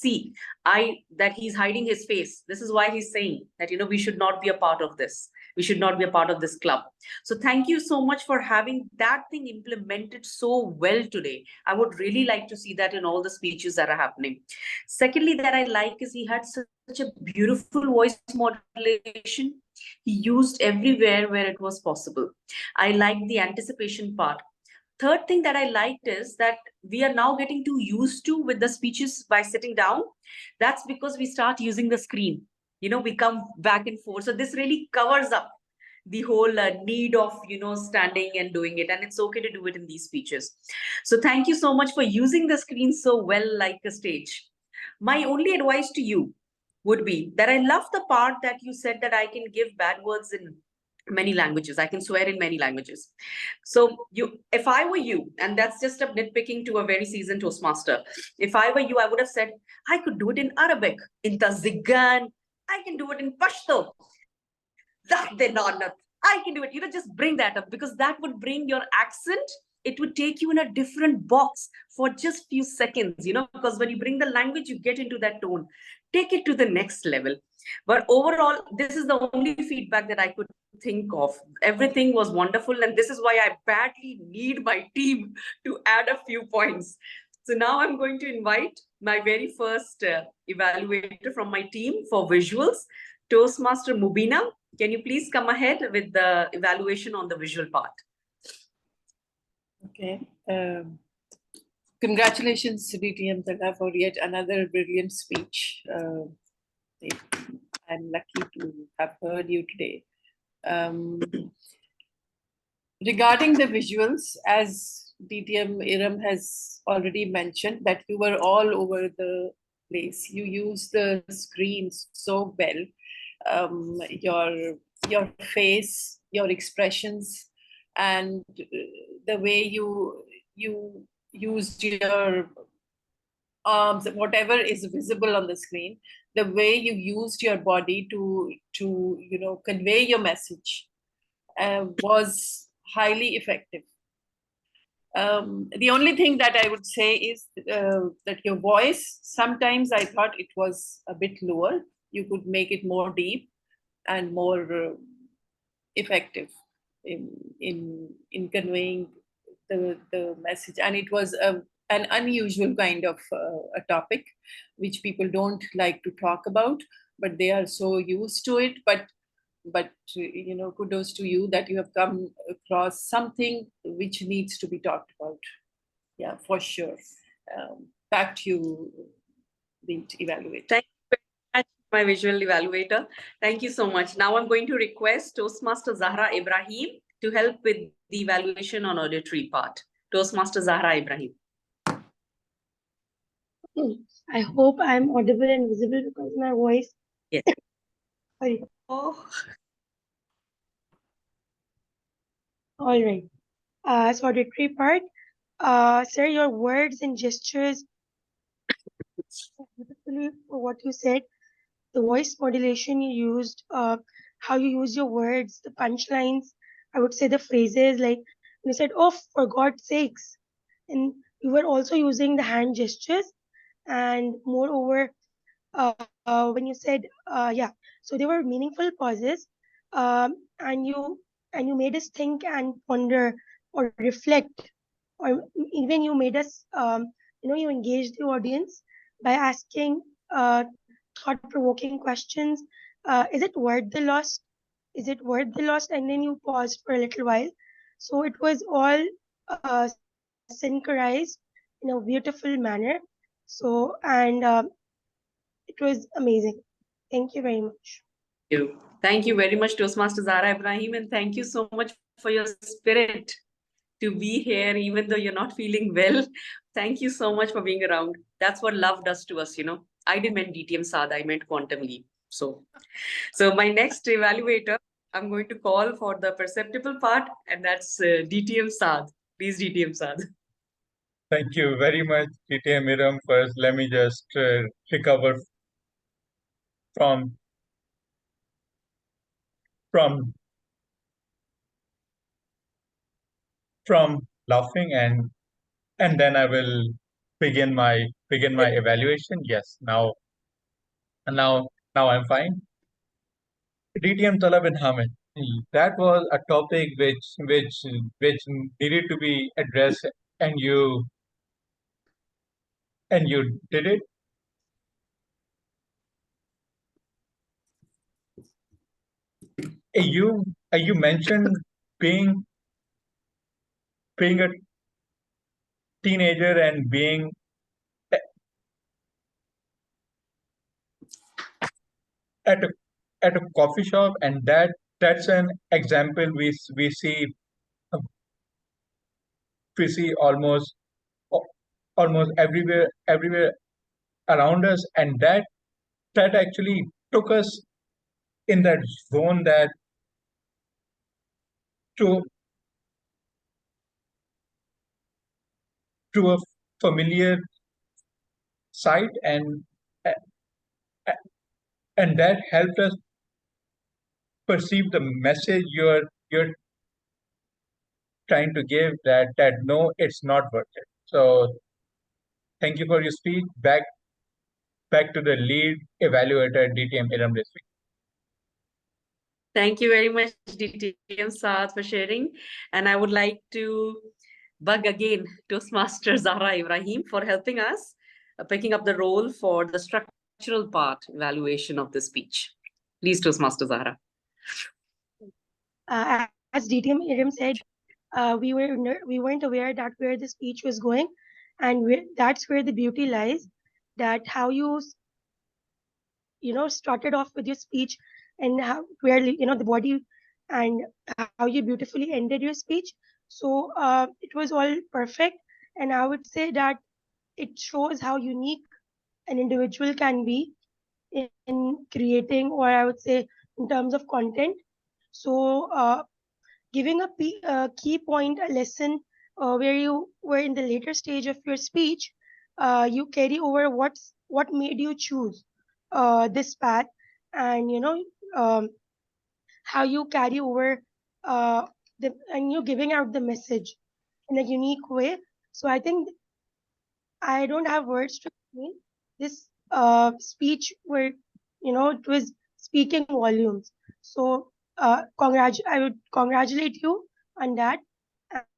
that he's hiding his face. This is why he's saying that, we should not be a part of this. We should not be a part of this club. So thank you so much for having that thing implemented so well today. I would really like to see that in all the speeches that are happening. Secondly, that I like is he had such a beautiful voice modulation. He used everywhere where it was possible. I like the anticipation part. Third thing that I liked is that we are now getting too used to with the speeches by sitting down. That's because we start using the screen. You know, we come back and forth. So this really covers up the whole need of, you know, standing and doing it. And it's okay to do it in these speeches. So thank you so much for using the screen so well like a stage. My only advice to you would be that I love the part that you said that I can give bad words in many languages. I can swear in many languages. So if I were you, and that's just a nitpicking to a very seasoned Toastmaster, if I were you, I would have said, I could do it in Arabic, in Tazigan, I can do it in Pashto. I can do it. You know, just bring that up because that would bring your accent. It would take you in a different box for just few seconds, you know, because when you bring the language, you get into that tone. Take it to the next level. But overall, this is the only feedback that I could think of. Everything was wonderful. And this is why I badly need my team to add a few points. So now I'm going to invite my very first evaluator from my team for visuals, Toastmaster Mubina. Can you please come ahead with the evaluation on the visual part? Okay. Congratulations, DTM Tala, for yet another brilliant speech. I'm lucky to have heard you today. Regarding the visuals, as DTM Iram has already mentioned, that you were all over the place. You used the screens so well. Your face, your expressions, and the way you used your arms, whatever is visible on the screen, the way you used your body to you know, convey your message was highly effective. The only thing that I would say is that your voice, sometimes I thought it was a bit lower. You could make it more deep and more effective in conveying the message. And it was an unusual kind of a topic which people don't like to talk about, but they are so used to it. But you know, kudos to you that you have come across something which needs to be talked about. Yeah, for sure. Back to you, the evaluator. Thank you very much, my visual evaluator. Thank you so much. Now I'm going to request Toastmaster Zahra Ibrahim to help with the evaluation on auditory part. Toastmaster Zahra Ibrahim. I hope I'm audible and visible because my voice. Yes. Sorry. Oh. All right. So auditory part. Sir, your words and gestures beautifully for what you said. The voice modulation you used, how you use your words, the punchlines. I would say the phrases like you said, "Oh, for God's sakes," and you were also using the hand gestures, and moreover, when you said, yeah, so they were meaningful pauses, and you made us think and ponder or reflect, or even you made us, you know, you engaged the audience by asking thought-provoking questions. Is it worth the loss? Is it worth the loss? And then you paused for a little while. So it was all synchronized in a beautiful manner. So, and it was amazing. Thank you very much. Thank you very much, Toastmaster Zahra Ibrahim, and thank you so much for your spirit to be here, even though you're not feeling well. Thank you so much for being around. That's what love does to us, you know. I didn't mean DTM Saad, I meant Quantum Leap. So my next evaluator, I'm going to call for the perceptible part, and that's DTM Saad. Please, DTM Saad. Thank you very much, DTM Iram. First, let me just recover from laughing, and then I will begin my evaluation. Yes, now I'm fine. DTM Tala bin Hamid, That was a topic which needed to be addressed, and you did it. You mentioned being a teenager and being at a coffee shop, and that's an example we see almost everywhere around us, and that actually took us in that zone, that to a familiar sight, and that helped us perceive the message you're trying to give, that no, it's not worth it. So thank you for your speech. Back to the lead evaluator, DTM Iram this week. Thank you very much, DTM Saad, for sharing. And I would like to bug again Toastmaster Zahra Ibrahim for helping us picking up the role for the structural part evaluation of the speech. Please, Toastmaster Zahra. As DTM Iram said, we weren't aware that where the speech was going, and that's where the beauty lies. That how you started off with your speech, and how where the body, and how you beautifully ended your speech. So it was all perfect, and I would say that it shows how unique an individual can be in creating, or I would say in terms of content. So giving a key point, a lesson, where you were in the later stage of your speech, you carry over what made you choose this path, and how you carry over and you giving out the message in a unique way. So I think I don't have words to explain this speech, where it was speaking volumes. So I would congratulate you on that,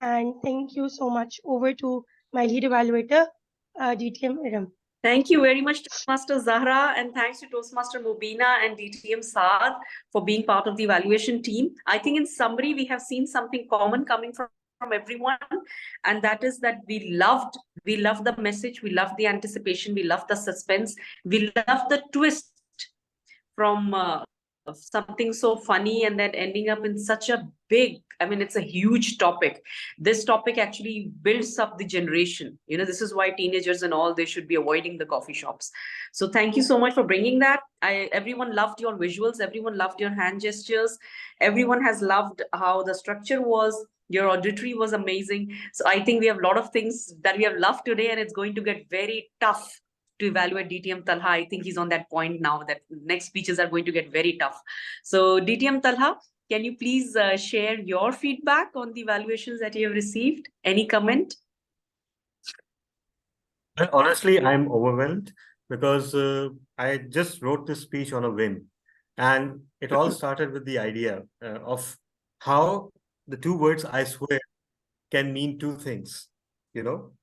and thank you so much. Over to my lead evaluator, DTM Iram. Thank you very much, Toastmaster Zahra, and thanks to Toastmaster Mubina and DTM Saad for being part of the evaluation team. I think in summary, we have seen something common coming from everyone, and that is that we loved the message, we loved the anticipation, we loved the suspense, we loved the twist from something so funny and then ending up in such a big, I mean, it's a huge topic. This topic actually builds up the generation. This is why teenagers and all, they should be avoiding the coffee shops. So thank you so much for bringing that. Everyone loved your visuals, everyone loved your hand gestures, everyone has loved how the structure was. Your auditory was amazing. So I think we have a lot of things that we have loved today, and it's going to get very tough to evaluate DTM Talha. I think he's on that point now that next speeches are going to get very tough. So DTM Talha, can you please share your feedback on the evaluations that you have received? Any comment? Honestly, I'm overwhelmed because I just wrote this speech on a whim, and it all started with the idea of how the two words "I swear" can mean two things.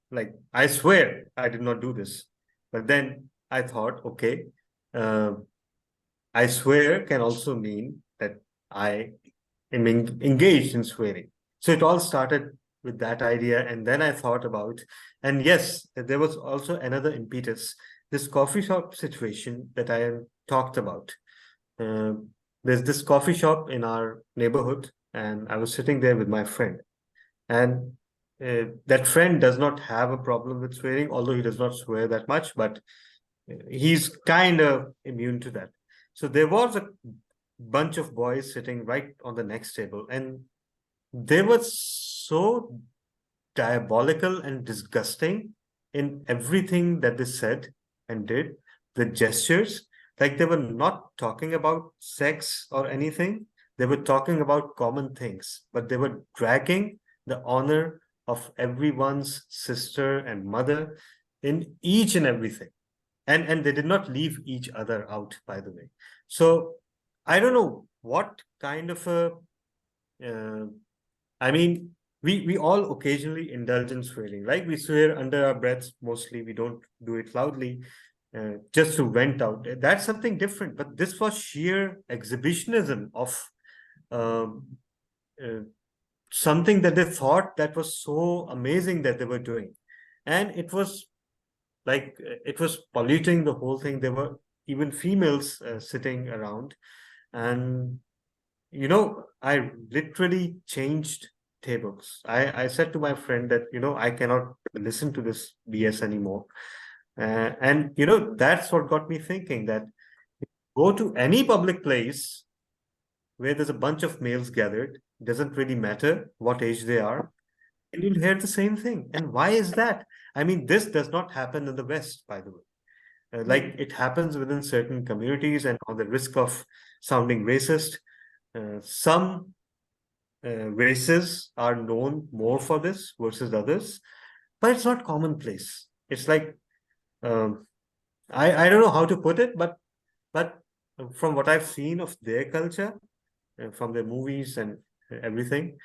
Like, I swear I did not do this. But then I thought, okay, I swear can also mean that I am engaged in swearing. So it all started with that idea. And then I thought about, and yes, there was also another impetus, this coffee shop situation that I talked about. There's this coffee shop in our neighborhood, and I was sitting there with my friend. And that friend does not have a problem with swearing, although he does not swear that much, but he's kind of immune to that. So there was a bunch of boys sitting right on the next table, and they were so diabolical and disgusting in everything that they said and did. The gestures, like they were not talking about sex or anything. They were talking about common things, but they were dragging the honor of everyone's sister and mother in each and everything. And they did not leave each other out, by the way. So I don't know what kind of a I mean, we all occasionally indulge in swearing. Like we swear under our breaths mostly. We don't do it loudly, just to vent out. That's something different. But this was sheer exhibitionism of um, uh, something that they thought that was so amazing that they were doing, and it was like it was polluting the whole thing. There were even females sitting around, and I literally changed tables. I said to my friend that I cannot listen to this BS anymore, and that's what got me thinking that go to any public place where there's a bunch of males gathered, doesn't really matter what age they are, and you'll hear the same thing. And why is that? I mean, this does not happen in the West, by the way. Like it happens within certain communities, and on the risk of sounding racist, some races are known more for this versus others, but it's not commonplace. It's like I don't know how to put it, but from what I've seen of their culture, from their movies and everything,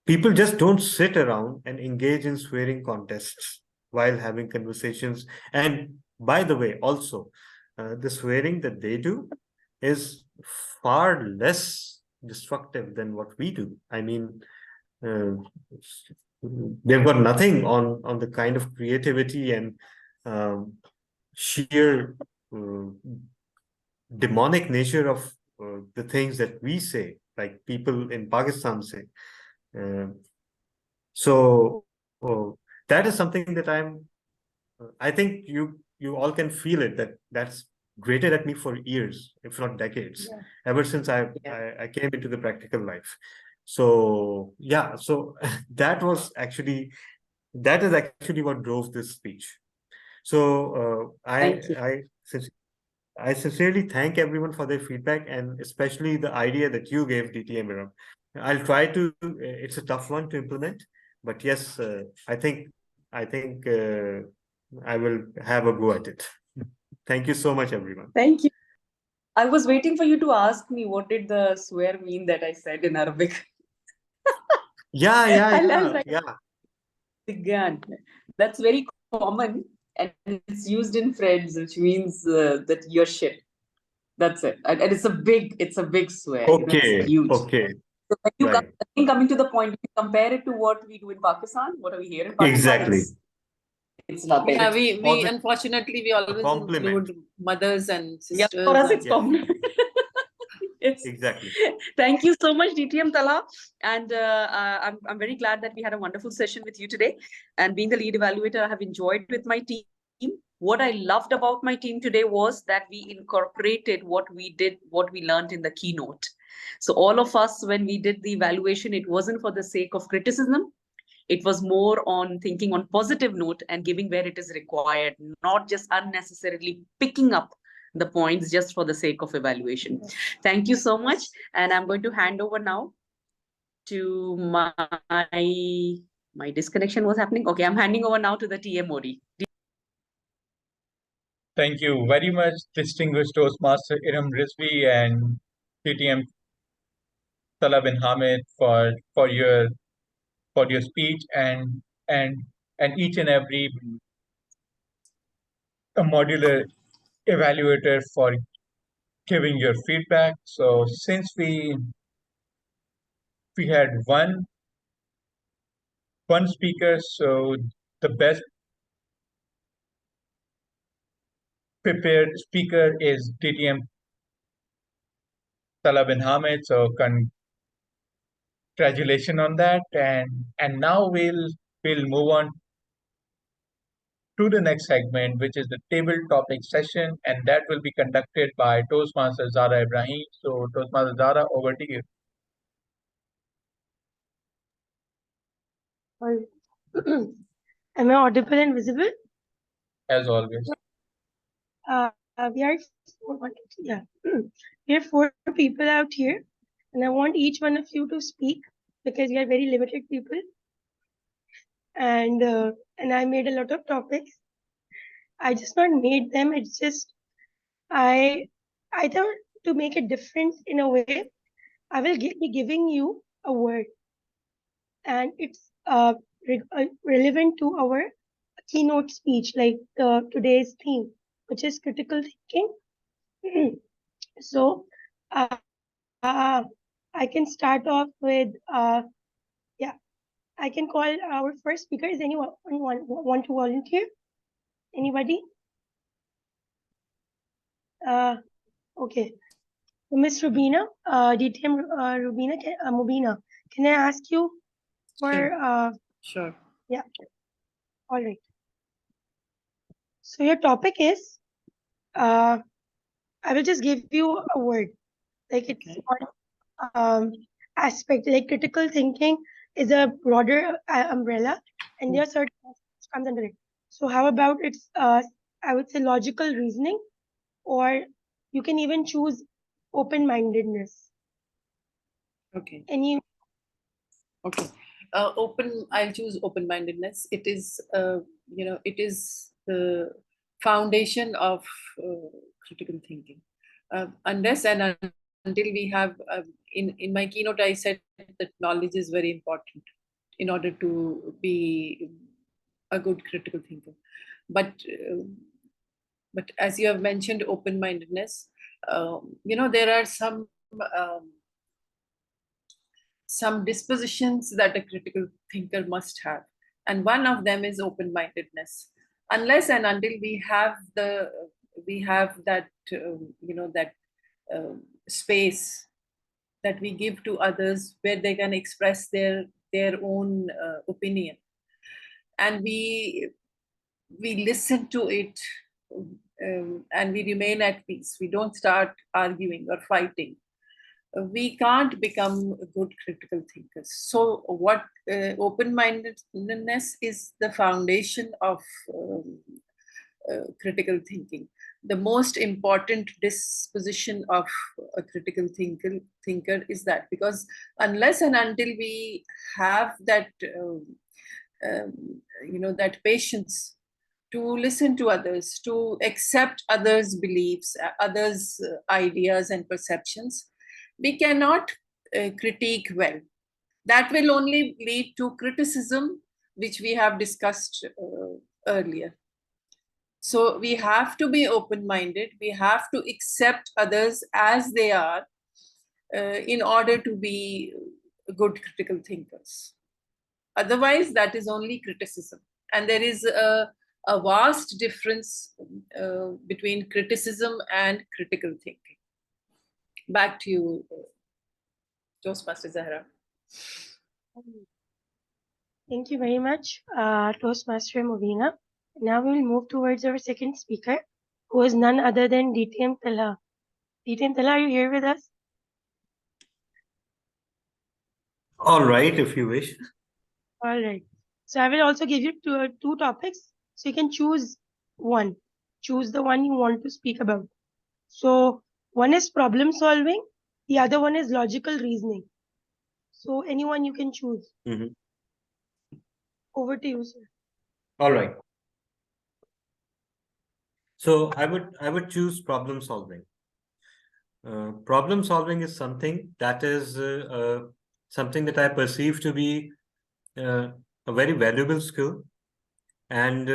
people just don't sit around and engage in swearing contests while having conversations. And by the way, also, the swearing that they do is far less destructive than what we do. I mean, uh, they've got nothing on the kind of creativity and sheer demonic nature of the things that we say, like people in Pakistan say. So that is something that I think you all can feel it, that's grated at me for years, if not decades, ever since I came into the practical life. So yeah, so that is actually what drove this speech. So I sincerely thank everyone for their feedback, and especially the idea that you gave, DTM Miram. I'll try to. It's a tough one to implement, but yes, I think I will have a go at it. Thank you so much, everyone. Thank you. I was waiting for you to ask me what did the swear mean that I said in Arabic. Yeah. Again, that's very common, and it's used in Friends, which means that you're shit. That's it, and it's a big swear. Okay. It's huge. Okay. So when you Right. coming to the point, you compare it to what we do in Pakistan. What are we here in Pakistan? Exactly. It's nothing. Yeah, we unfortunately we always compliment. include mothers and Yeah, sisters. for us it's Yeah. compliment. Yes. Exactly. Thank you so much, DTM Tala. And I'm very glad that we had a wonderful session with you today. And being the lead evaluator, I have enjoyed with my team. What I loved about my team today was that we incorporated what we learned in the keynote. So all of us, when we did the evaluation, it wasn't for the sake of criticism. It was more on thinking on positive note and giving where it is required, not just unnecessarily picking up the points just for the sake of evaluation. Thank you so much. And I'm going to hand over now to my disconnection was happening. Okay, I'm handing over now to the TM Modi. Thank you very much, distinguished Toastmaster Iram Rizvi and TTM Salah bin Hamid for your speech and each and every modular evaluator for giving your feedback. So since we had one speaker, so the best prepared speaker is TTM Salah bin Hamid. So congratulations on that. And now we'll move on to the next segment, which is the table topic session, and that will be conducted by Toastmaster Zara Ibrahim. So Toastmaster Zara, over to you. Am I audible and visible? As always. We are we have 4 people out here, and I want each one of you to speak because we are very limited people. And I made a lot of topics. I just not made them. It's just I thought to make it different in a way I will be giving you a word, and it's relevant to our keynote speech, like today's theme, which is critical thinking. So, I can start off with, yeah, I can call our first speaker. Is anyone want to volunteer? Anybody? Okay. Miss Rubina, DTM Rubina, Mubina, can I ask you for, Sure. yeah, all right. So your topic is, I will just give you a word, like it's Okay. one aspect, like critical thinking is a broader umbrella, and there are certain aspects comes under it. So how about it's, I would say logical reasoning, or you can even choose open-mindedness. Okay. Any, Okay. I'll choose open-mindedness. It is, it is the foundation of critical thinking. Unless and until we have, in my keynote, I said that knowledge is very important in order to be a good critical thinker. But as you have mentioned, open-mindedness, there are some dispositions that a critical thinker must have, and one of them is open-mindedness. Unless and until we have that that space that we give to others where they can express their own opinion, and we listen to it, and we remain at peace, we don't start arguing or fighting, we can't become good critical thinkers. So what open-mindedness is the foundation of critical thinking. The most important disposition of a critical thinker is that, because unless and until we have that that patience to listen to others, to accept others' beliefs, others' ideas and perceptions, we cannot critique well. That will only lead to criticism, which we have discussed earlier. So we have to be open-minded. We have to accept others as they are in order to be good critical thinkers. Otherwise, that is only criticism. And there is a vast difference between criticism and critical thinking. Back to you, Toastmaster Zahra. thank you very much, Toastmaster Movina. Now we will move towards our second speaker, who is none other than DTM Talha. DTM Talha, are you here with us? All right, if you wish. All right. So I will also give you two topics, so you can choose one. Choose the one you want to speak about. So one is problem solving, the other one is logical reasoning. So anyone you can choose. Mhm. Over to you, sir. All right. So I would choose problem solving. Problem solving is something that is something that I perceive to be a very valuable skill, and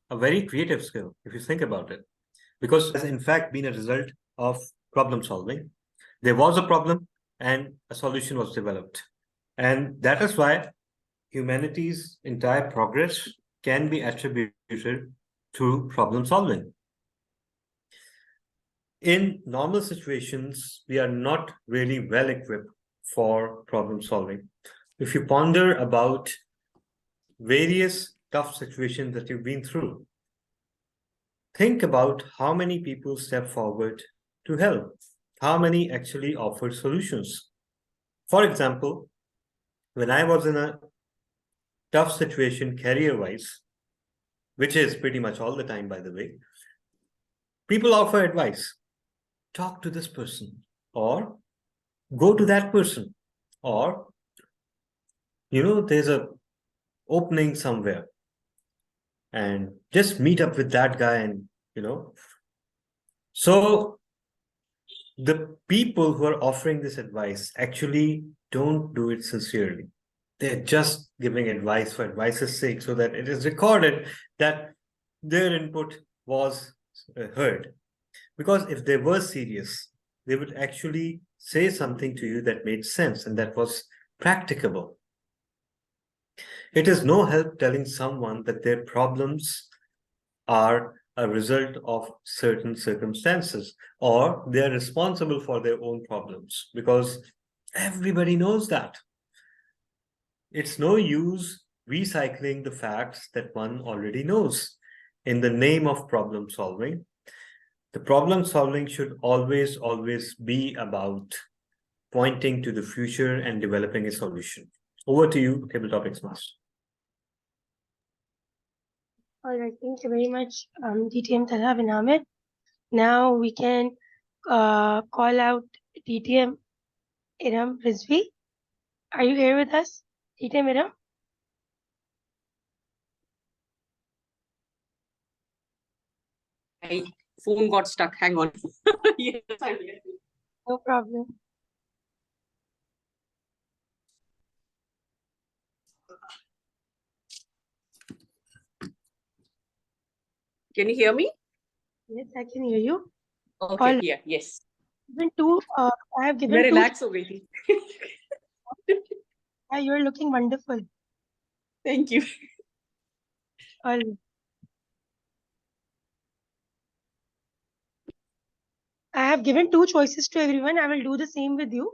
a very creative skill, if you think about it, because it has in fact been a result of problem solving. There was a problem and a solution was developed. And that is why humanity's entire progress can be attributed to problem solving. In normal situations, we are not really well equipped for problem solving. If you ponder about various tough situations that you've been through, think about how many people step forward to help, how many actually offer solutions. For example, when I was in a tough situation career-wise, which is pretty much all the time, by the way, people offer advice. Talk to this person, or go to that person, or, there's a opening somewhere. and just meet up with that guy and, so the people who are offering this advice actually don't do it sincerely. They're just giving advice for advice's sake so that it is recorded that their input was heard. Because if they were serious, they would actually say something to you that made sense and that was practicable. It is no help telling someone that their problems are a result of certain circumstances or they are responsible for their own problems, because everybody knows that. It's no use recycling the facts that one already knows in the name of problem solving. The problem solving should always be about pointing to the future and developing a solution. Over to you, Table Topics Master. All right, thank you very much, DTM Talab and Ahmed. Now we can call out DTM Iram Rizvi. Are you here with us, DTM Iram? My phone got stuck. Hang on. Yes, I'm here. No problem. Can you hear me? Yes, I can hear you. Okay, All yeah, yes. given two, I have given Very two. relax ho gayi thi. Yeah, you're looking wonderful. Thank you. All I have given two choices to everyone. I will do the same with you.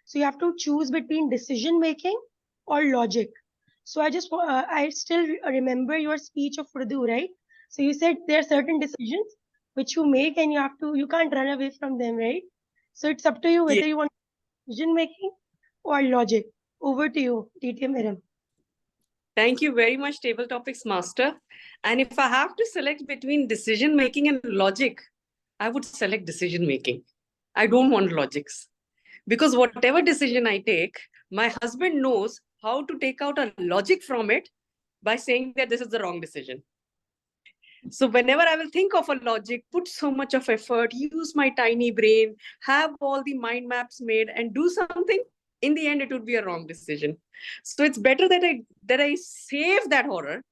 So you have to choose between decision making or logic. So I still remember your speech of Urdu, right? So you said there are certain decisions which you make and you can't run away from them, right? So it's up to you whether you want decision making or logic. Over to you, DTM Iram. Thank you very much, Table Topics Master. And if I have to select between decision making and logic, I would select decision making. I don't want logics. Because whatever decision I take, my husband knows how to take out a logic from it by saying that this is the wrong decision. So whenever I will think of a logic, put so much of effort, use my tiny brain, have all the mind maps made and do something, in the end, it would be a wrong decision. So it's better that I save that horror,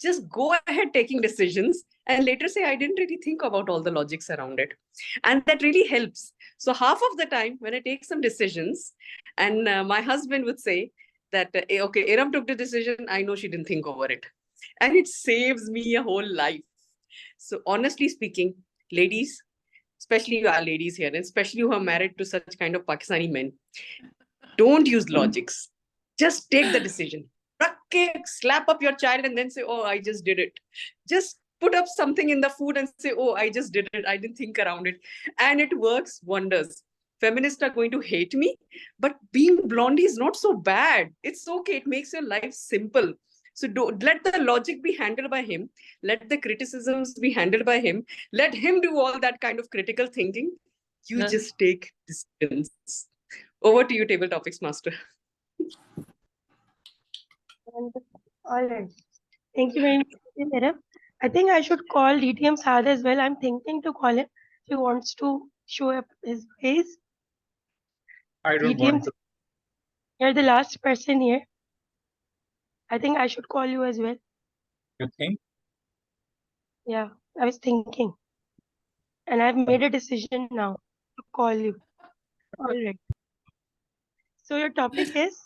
just go ahead taking decisions and later say, I didn't really think about all the logics around it. And that really helps. So half of the time when I take some decisions and my husband would say that, okay, Iram took the decision, I know she didn't think over it. And it saves me a whole life. So honestly speaking, ladies, especially our ladies here, and especially who are married to such kind of men, don't use logics. Just take the decision. Slap up your child and then say, oh, I just did it. Just put up something in the food and say, oh, I just did it. I didn't think around it. And it works wonders. Feminists are going to hate me, but being blondie is not so bad. It's okay. It makes your life simple. So don't let the logic be handled by him. Let the criticisms be handled by him. Let him do all that kind of critical thinking. You just take decisions. Over to you, Table Topics Master. All right. Thank you very much, Iram. I think I should call DTM Saad as well. I'm thinking to call him if he wants to show up his face. I don't DTM, want to. you're the last person here. I think I should call you as well. You think? Yeah, I was thinking. And I've made a decision now to call you. All right. So your topic is,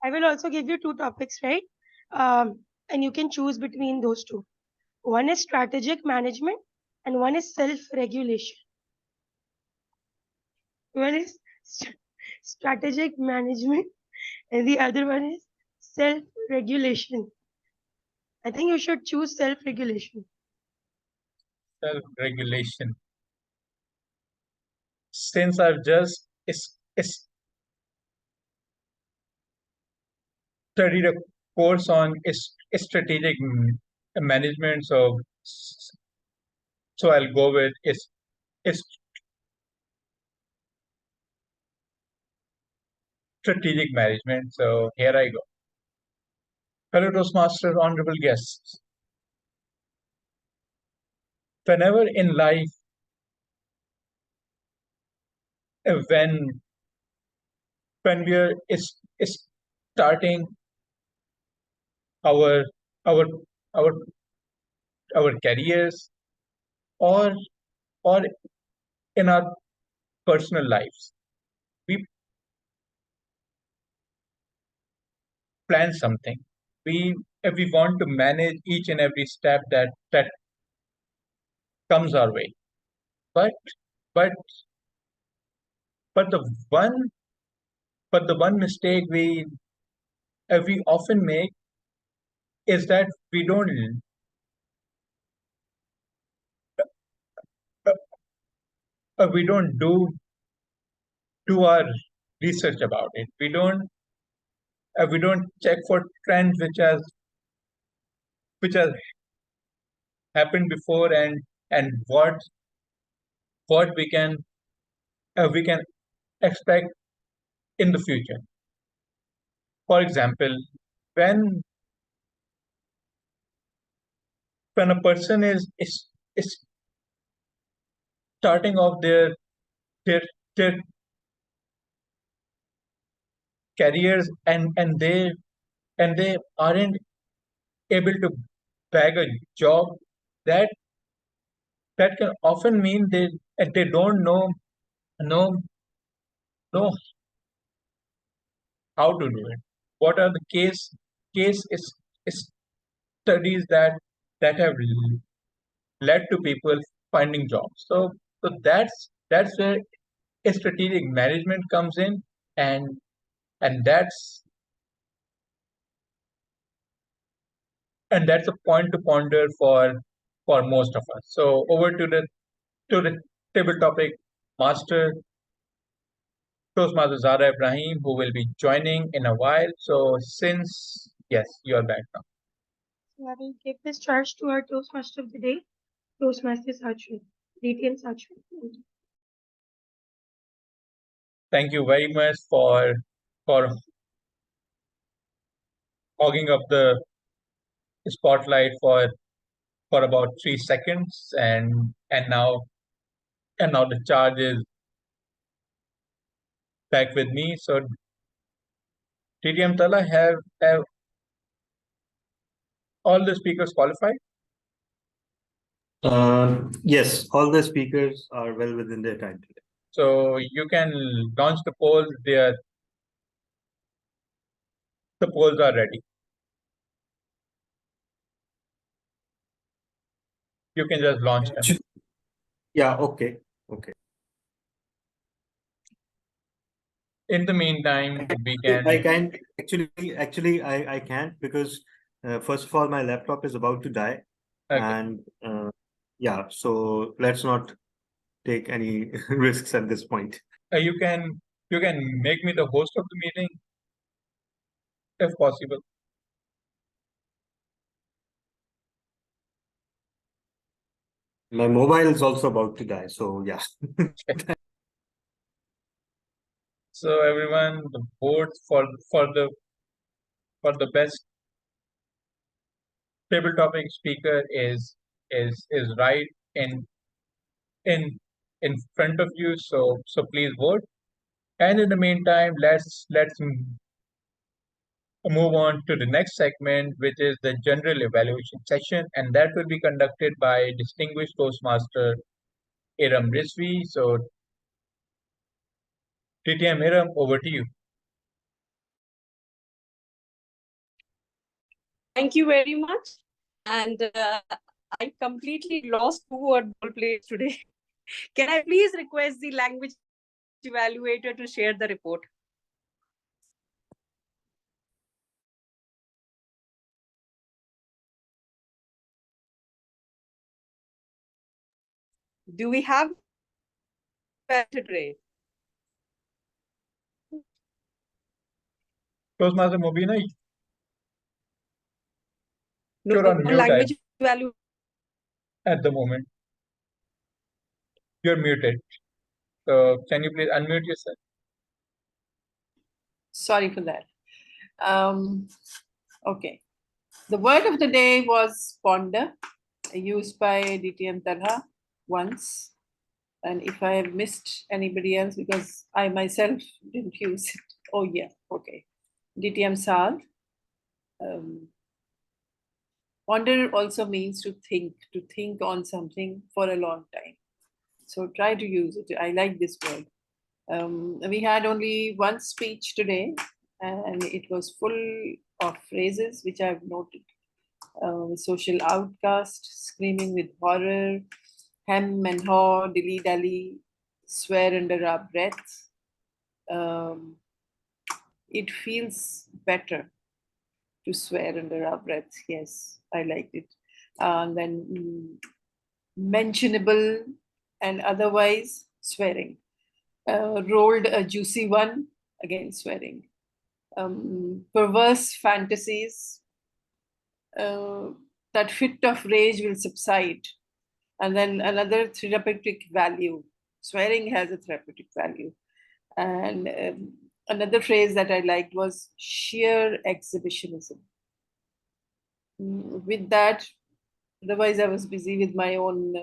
I will also give you two topics, right? And you can choose between those two. One is strategic management and one is self-regulation. One is strategic management and the other one is self-regulation. I think you should choose self-regulation. Self-regulation. Since I've just studied a course on strategic management, so I'll go with strategic management. So here I go. Fellow Toastmasters, honorable guests, whenever in life, when we are is starting our our our our careers, or in our personal lives, we plan something. If we want to manage each and every step that comes our way, but but but the one mistake we often make is that we don't do our research about it. We don't check for trends which has happened before, and what we can expect in the future. For example, when a person is starting off their their careers, and they aren't able to bag a job, that can often mean they don't know know how to do it. What are the case is studies that have led to people finding jobs. So that's where strategic management comes in, and that's a point to ponder for most of us. So over to the table topic master, Toastmaster Zara Ibrahim, who will be joining in a while. So since, yes, you are back now. So I will give this charge to our Toastmaster of the day, Toastmaster Sachin, DTM Sachin. Thank you very much for hogging up the spotlight for about 3 seconds, and now the charge is back with me. So TTM Tala, have all the speakers qualified? Yes, all the speakers are well within their time today. So you can launch the polls. The polls are ready. You can just launch them. Yeah, okay. In the meantime, we can. I can't actually I can't, because first of all, my laptop is about to die. Okay. And yeah, so let's not take any risks at this point. You can make me the host of the meeting if possible. My mobile is also about to die, so yeah. So everyone, the votes for the best table topic speaker is right in front of you. So please vote. And in the meantime, let's move on to the next segment, which is the general evaluation session, and that will be conducted by distinguished Toastmaster Iram Rizvi. So TTM Iram, over to you. Thank you very much. And I completely lost who are role players today. Can I please request the language evaluator to share the report? Do we have today? Toastmaster Mobina, No, you're on mute language evaluator at the moment. You're muted. So can you please unmute yourself? Sorry for that. Okay. The word of the day was ponder. used by DTM Talha once. And if I have missed anybody else, because I myself didn't use it. Oh yeah, okay. DTM Saad. Ponder also means to think on something for a long time. So try to use it. I like this word. We had only one speech today, and it was full of phrases which I've noted. Social outcast, screaming with horror, hem and haw, dilly dally, swear under our breath. It feels better to swear under our breath. Yes, I liked it. Then mentionable and otherwise swearing. Rolled a juicy one, again swearing. Perverse fantasies. That fit of rage will subside. And then another therapeutic value. Swearing has a therapeutic value. And another phrase that I liked was sheer exhibitionism. With that, otherwise I was busy with my own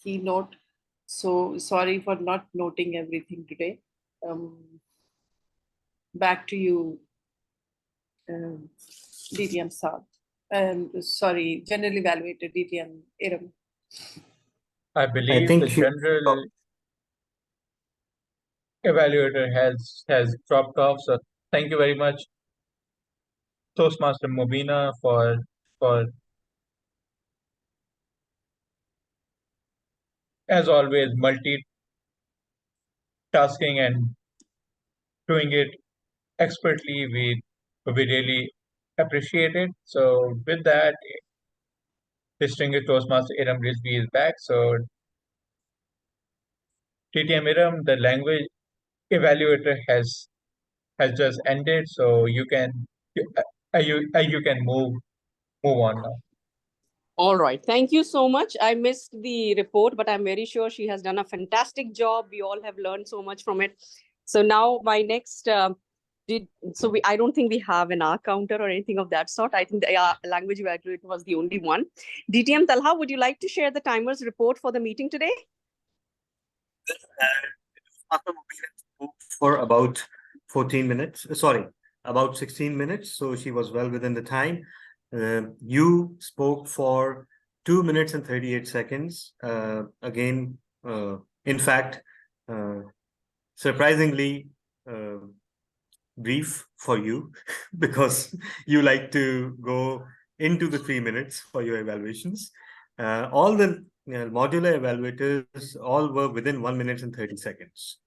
keynote. So sorry for not noting everything today. Back to you, DTM Saad. And sorry, General Evaluator, DTM Iram. I believe the general evaluator has dropped off. So thank you very much, Toastmaster Mobina, for as always multitasking and doing it expertly. We really appreciate it. So with that, distinguished Toastmaster Iram Rizvi is back. So TTM Iram, the language evaluator has just ended. So you can move on now. All right. Thank you so much. I missed the report, but I'm very sure she has done a fantastic job. We all have learned so much from it. So now my next, I don't think we have an R counter or anything of that sort. I think the language evaluator was the only one. DTM Talha, would you like to share the timer's report for the meeting today? For about 14 minutes, about 16 minutes. So she was well within the time. You spoke for 2 minutes and 38 seconds. Again, in fact, surprisingly brief for you because you like to go into the 3 minutes for your evaluations. All the modular evaluators all were within 1 minute and 30 seconds.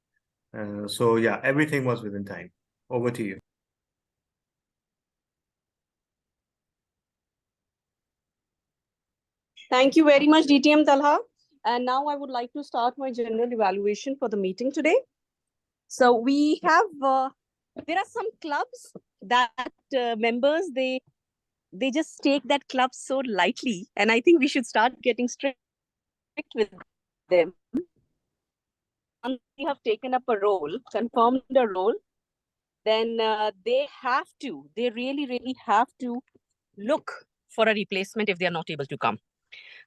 So yeah, everything was within time. Over to you. Thank you very much, DTM Talha. And now I would like to start my general evaluation for the meeting today. So we have, there are some clubs that members, they just take that club so lightly. And I think we should start getting strict with them. Once they have taken up a role, confirmed a role, then they really, really have to look for a replacement if they are not able to come.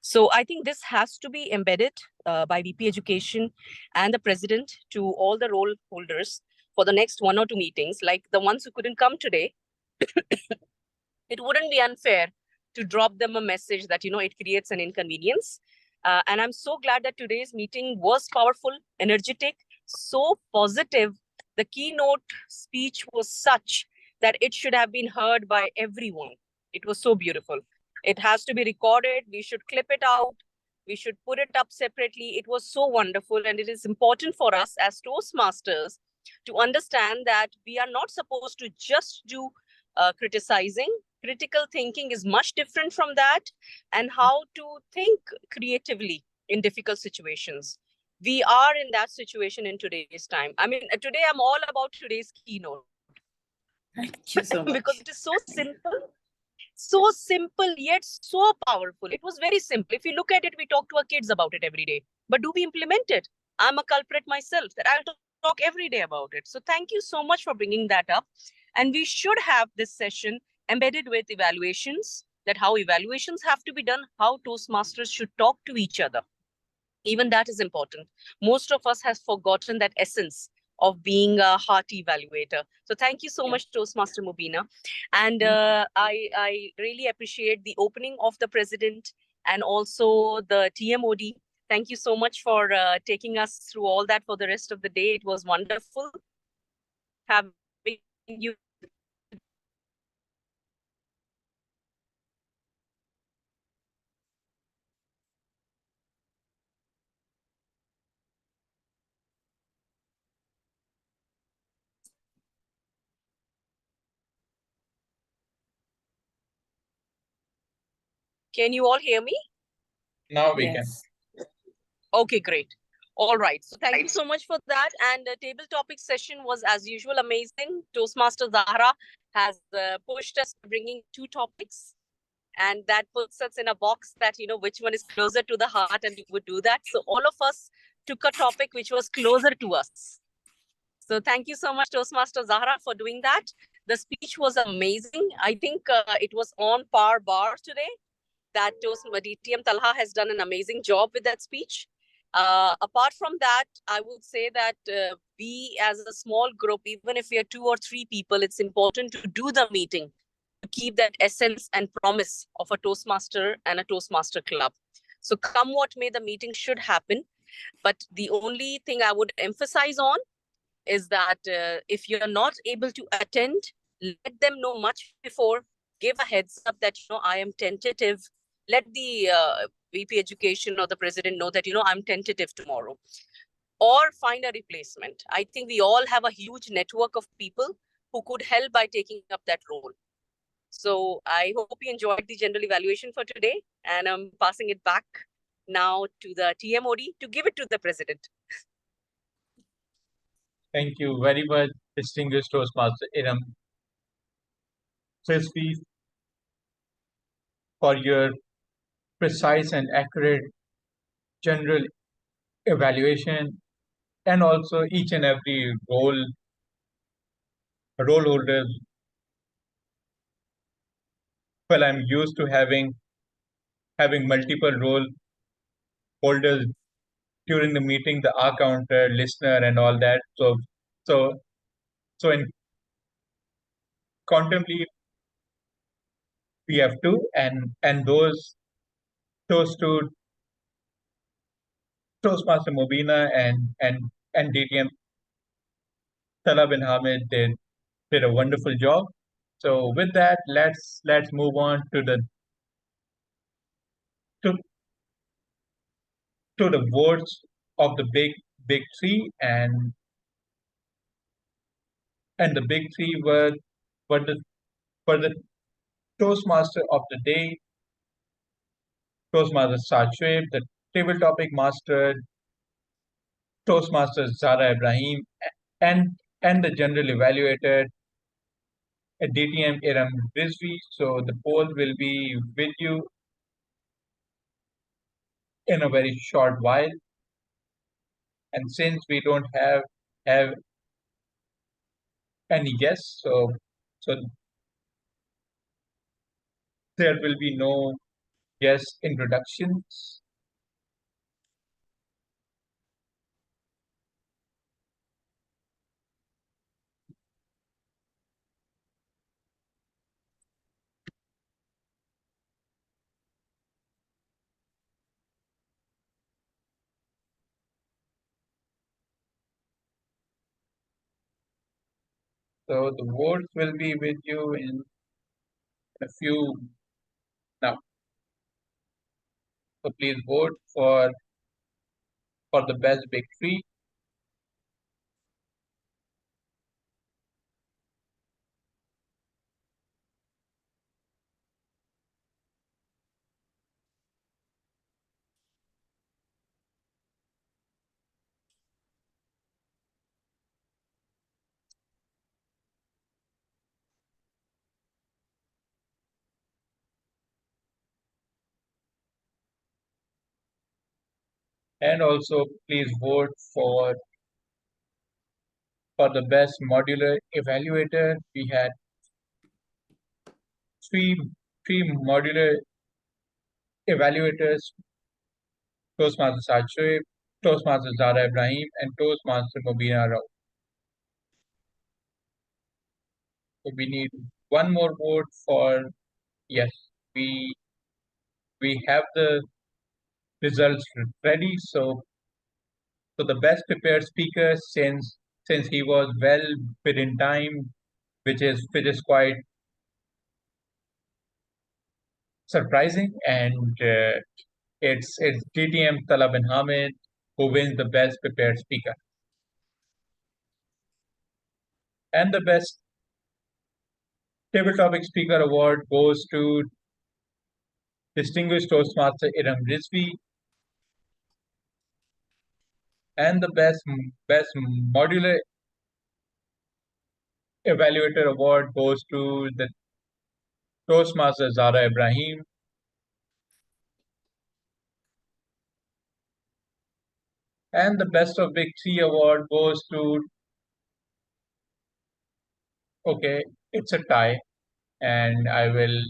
So I think this has to be embedded by VP Education and the president to all the role holders for the next 1 or 2 meetings, like the ones who couldn't come today. It wouldn't be unfair to drop them a message that, it creates an inconvenience. And I'm so glad that today's meeting was powerful, energetic, so positive. The keynote speech was such that it should have been heard by everyone. It was so beautiful. It has to be recorded. We should clip it out. We should put it up separately. It was so wonderful. And it is important for us as Toastmasters to understand that we are not supposed to just do criticizing. Critical thinking is much different from that, and how to think creatively in difficult situations. We are in that situation in today's time. I mean, today I'm all about today's keynote. Thank you so much. Because it is so simple, yet so powerful. It was very simple. If you look at it, we talk to our kids about it every day. But do we implement it? I'm a culprit myself that I'll talk every day about it. So thank you so much for bringing that up. And we should have this session embedded with evaluations, that how evaluations have to be done, how Toastmasters should talk to each other. Even that is important. Most of us have forgotten that essence of being a hearty evaluator. So thank you so much, Toastmaster Mubina. And I really appreciate the opening of the president and also the TMOD. Thank you so much for taking us through all that for the rest of the day. It was wonderful having you. Can you all hear me? Now we can. Yes. Okay, great. All right. So thank you so much for that. And the table topic session was, as usual, amazing. Toastmaster Zahra has pushed us bringing 2 topics. And that puts us in a box that, you know, which one is closer to the heart, and we would do that. So all of us took a topic which was closer to us. So thank you so much, Toastmaster Zahra, for doing that. The speech was amazing. I think it was on par bar today. That DTM Talha has done an amazing job with that speech. Apart from that, I would say that we as a small group, even if we are 2 or 3 people, it's important to do the meeting to keep that essence and promise of a Toastmaster and a Toastmaster club. So come what may, the meeting should happen. But the only thing I would emphasize on is that if you're not able to attend, let them know much before. Give a heads up that, you know, I am tentative. Let the VP Education or the president know that, you know, I'm tentative tomorrow. Or find a replacement. I think we all have a huge network of people who could help by taking up that role. So I hope you enjoyed the general evaluation for today. And I'm passing it back now to the TMOD to give it to the president. Thank you very much, distinguished Toastmaster Iram Frisbee, for your precise and accurate general evaluation, and also each and every role holder. Well, I'm used to having multiple role holders during the meeting, the R counter, listener, and all that. So so in contemporary we have two, and those two, Toastmaster Mobina and DTM Salah bin Hamid did a wonderful job. So with that, let's move on to to, the votes of the big three, and the big three were the Toastmaster of the day, Toastmaster Sachweb, the table topic master, Toastmaster Zara Ibrahim, and the general evaluator at DTM Iram Rizvi. So the poll will be with you in a very short while. And since we don't have any guests, so there will be no guest introductions. So the votes will be with you in a few now. So please vote for the best big three. And also please vote for the best modular evaluator. We had three three modular evaluators, Toastmaster Sajid, Toastmaster Zara Ibrahim, and Toastmaster Mobina Rao. So we need one more vote for yes. We have the results ready. So the best prepared speaker, since he was well within time, which is quite surprising, and it's DTM Talab bin Hamid who wins the best prepared speaker. And the best table topic speaker award goes to distinguished Toastmaster Iram Rizvi. And the best modular evaluator award goes to the Toastmaster Zara Ibrahim. And the best of big three award goes to, okay, it's a tie, and I will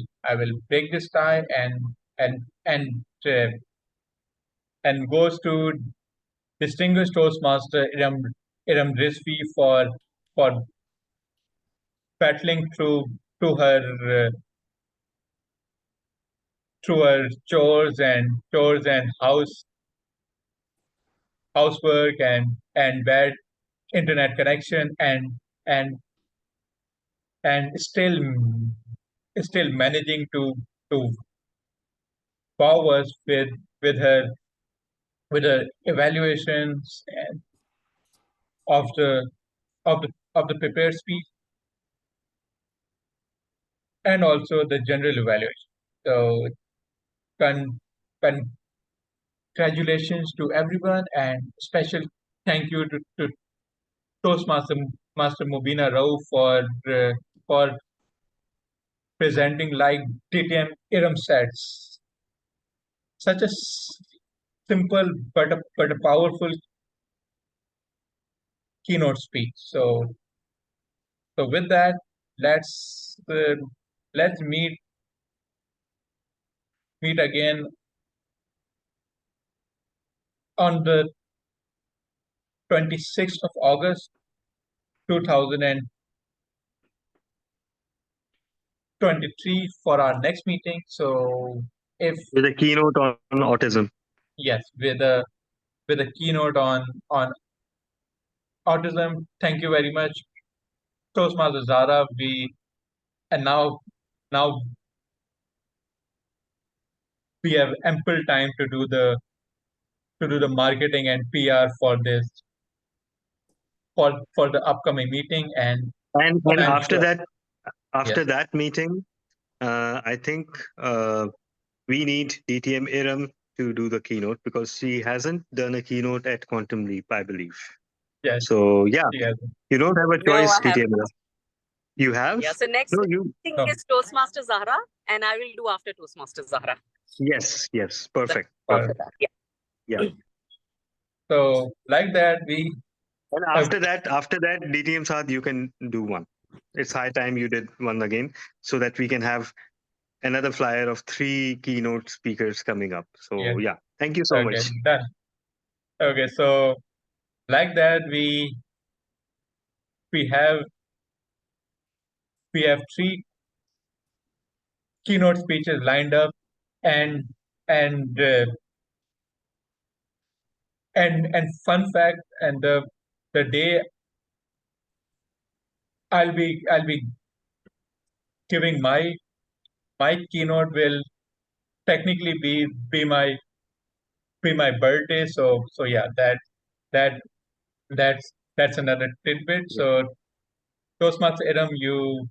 break this tie and goes to distinguished Toastmaster Iram Rizvi for battling to her uh, through her chores and housework and bad internet connection and and still managing to wow us with her evaluations and of the of the prepared speech and also the general evaluation. So con, congratulations to everyone and special thank you to Toastmaster Master Mubina Rao for presenting like DTM Iram sets. Such a simple but a powerful keynote speech. So with that, let's let's meet again on the 26th of August 2023 for our next meeting. So if With a keynote on autism. yes, with a keynote on autism. Thank you very much, Toastmaster Zara. Now we have ample time to do the marketing and PR for this for the upcoming meeting and And I'm after sure- that that meeting, I think we need DTM Iram to do the keynote because she hasn't done a keynote at Quantum Leap, I believe. yes, So yeah, yes. you don't have a No, choice, I DTM haven't. Iram. You have? Yeah, so next No, you. thing No. is Toastmaster Zahra, and I will do after Toastmaster Zahra. Yes, perfect. After that. Yeah. Yeah. So like that And after that, DTM Saad, you can do one. It's high time you did one again so that we can have another flyer of 3 keynote speakers coming up. So Yes. thank you so okay, much. done. Okay, so like that we have 3 keynote speeches lined up and and uh, and fun fact and the day I'll be giving my keynote will technically be my birthday. So yeah, that that's another tidbit. So Toastmaster Adam, you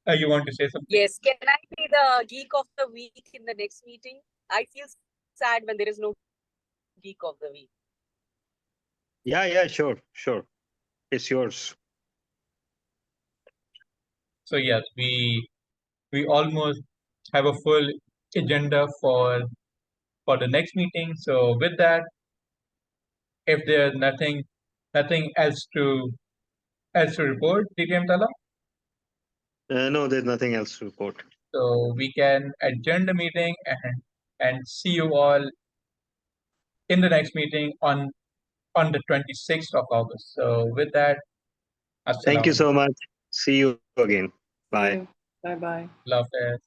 want to say something? Yes. Can I be the geek of the week in the next meeting? I feel sad when there is no geek of the week. Yeah, sure. It's yours. So yes, we almost have a full agenda for the next meeting. So with that, if there's nothing else to report, DTM Tala? No, there's nothing else to report. So we can adjourn the meeting and see you all in the next meeting on the 26th of August. So with that, Thank you Assalamu so much. See you again. See Bye. you. Bye bye. Love it.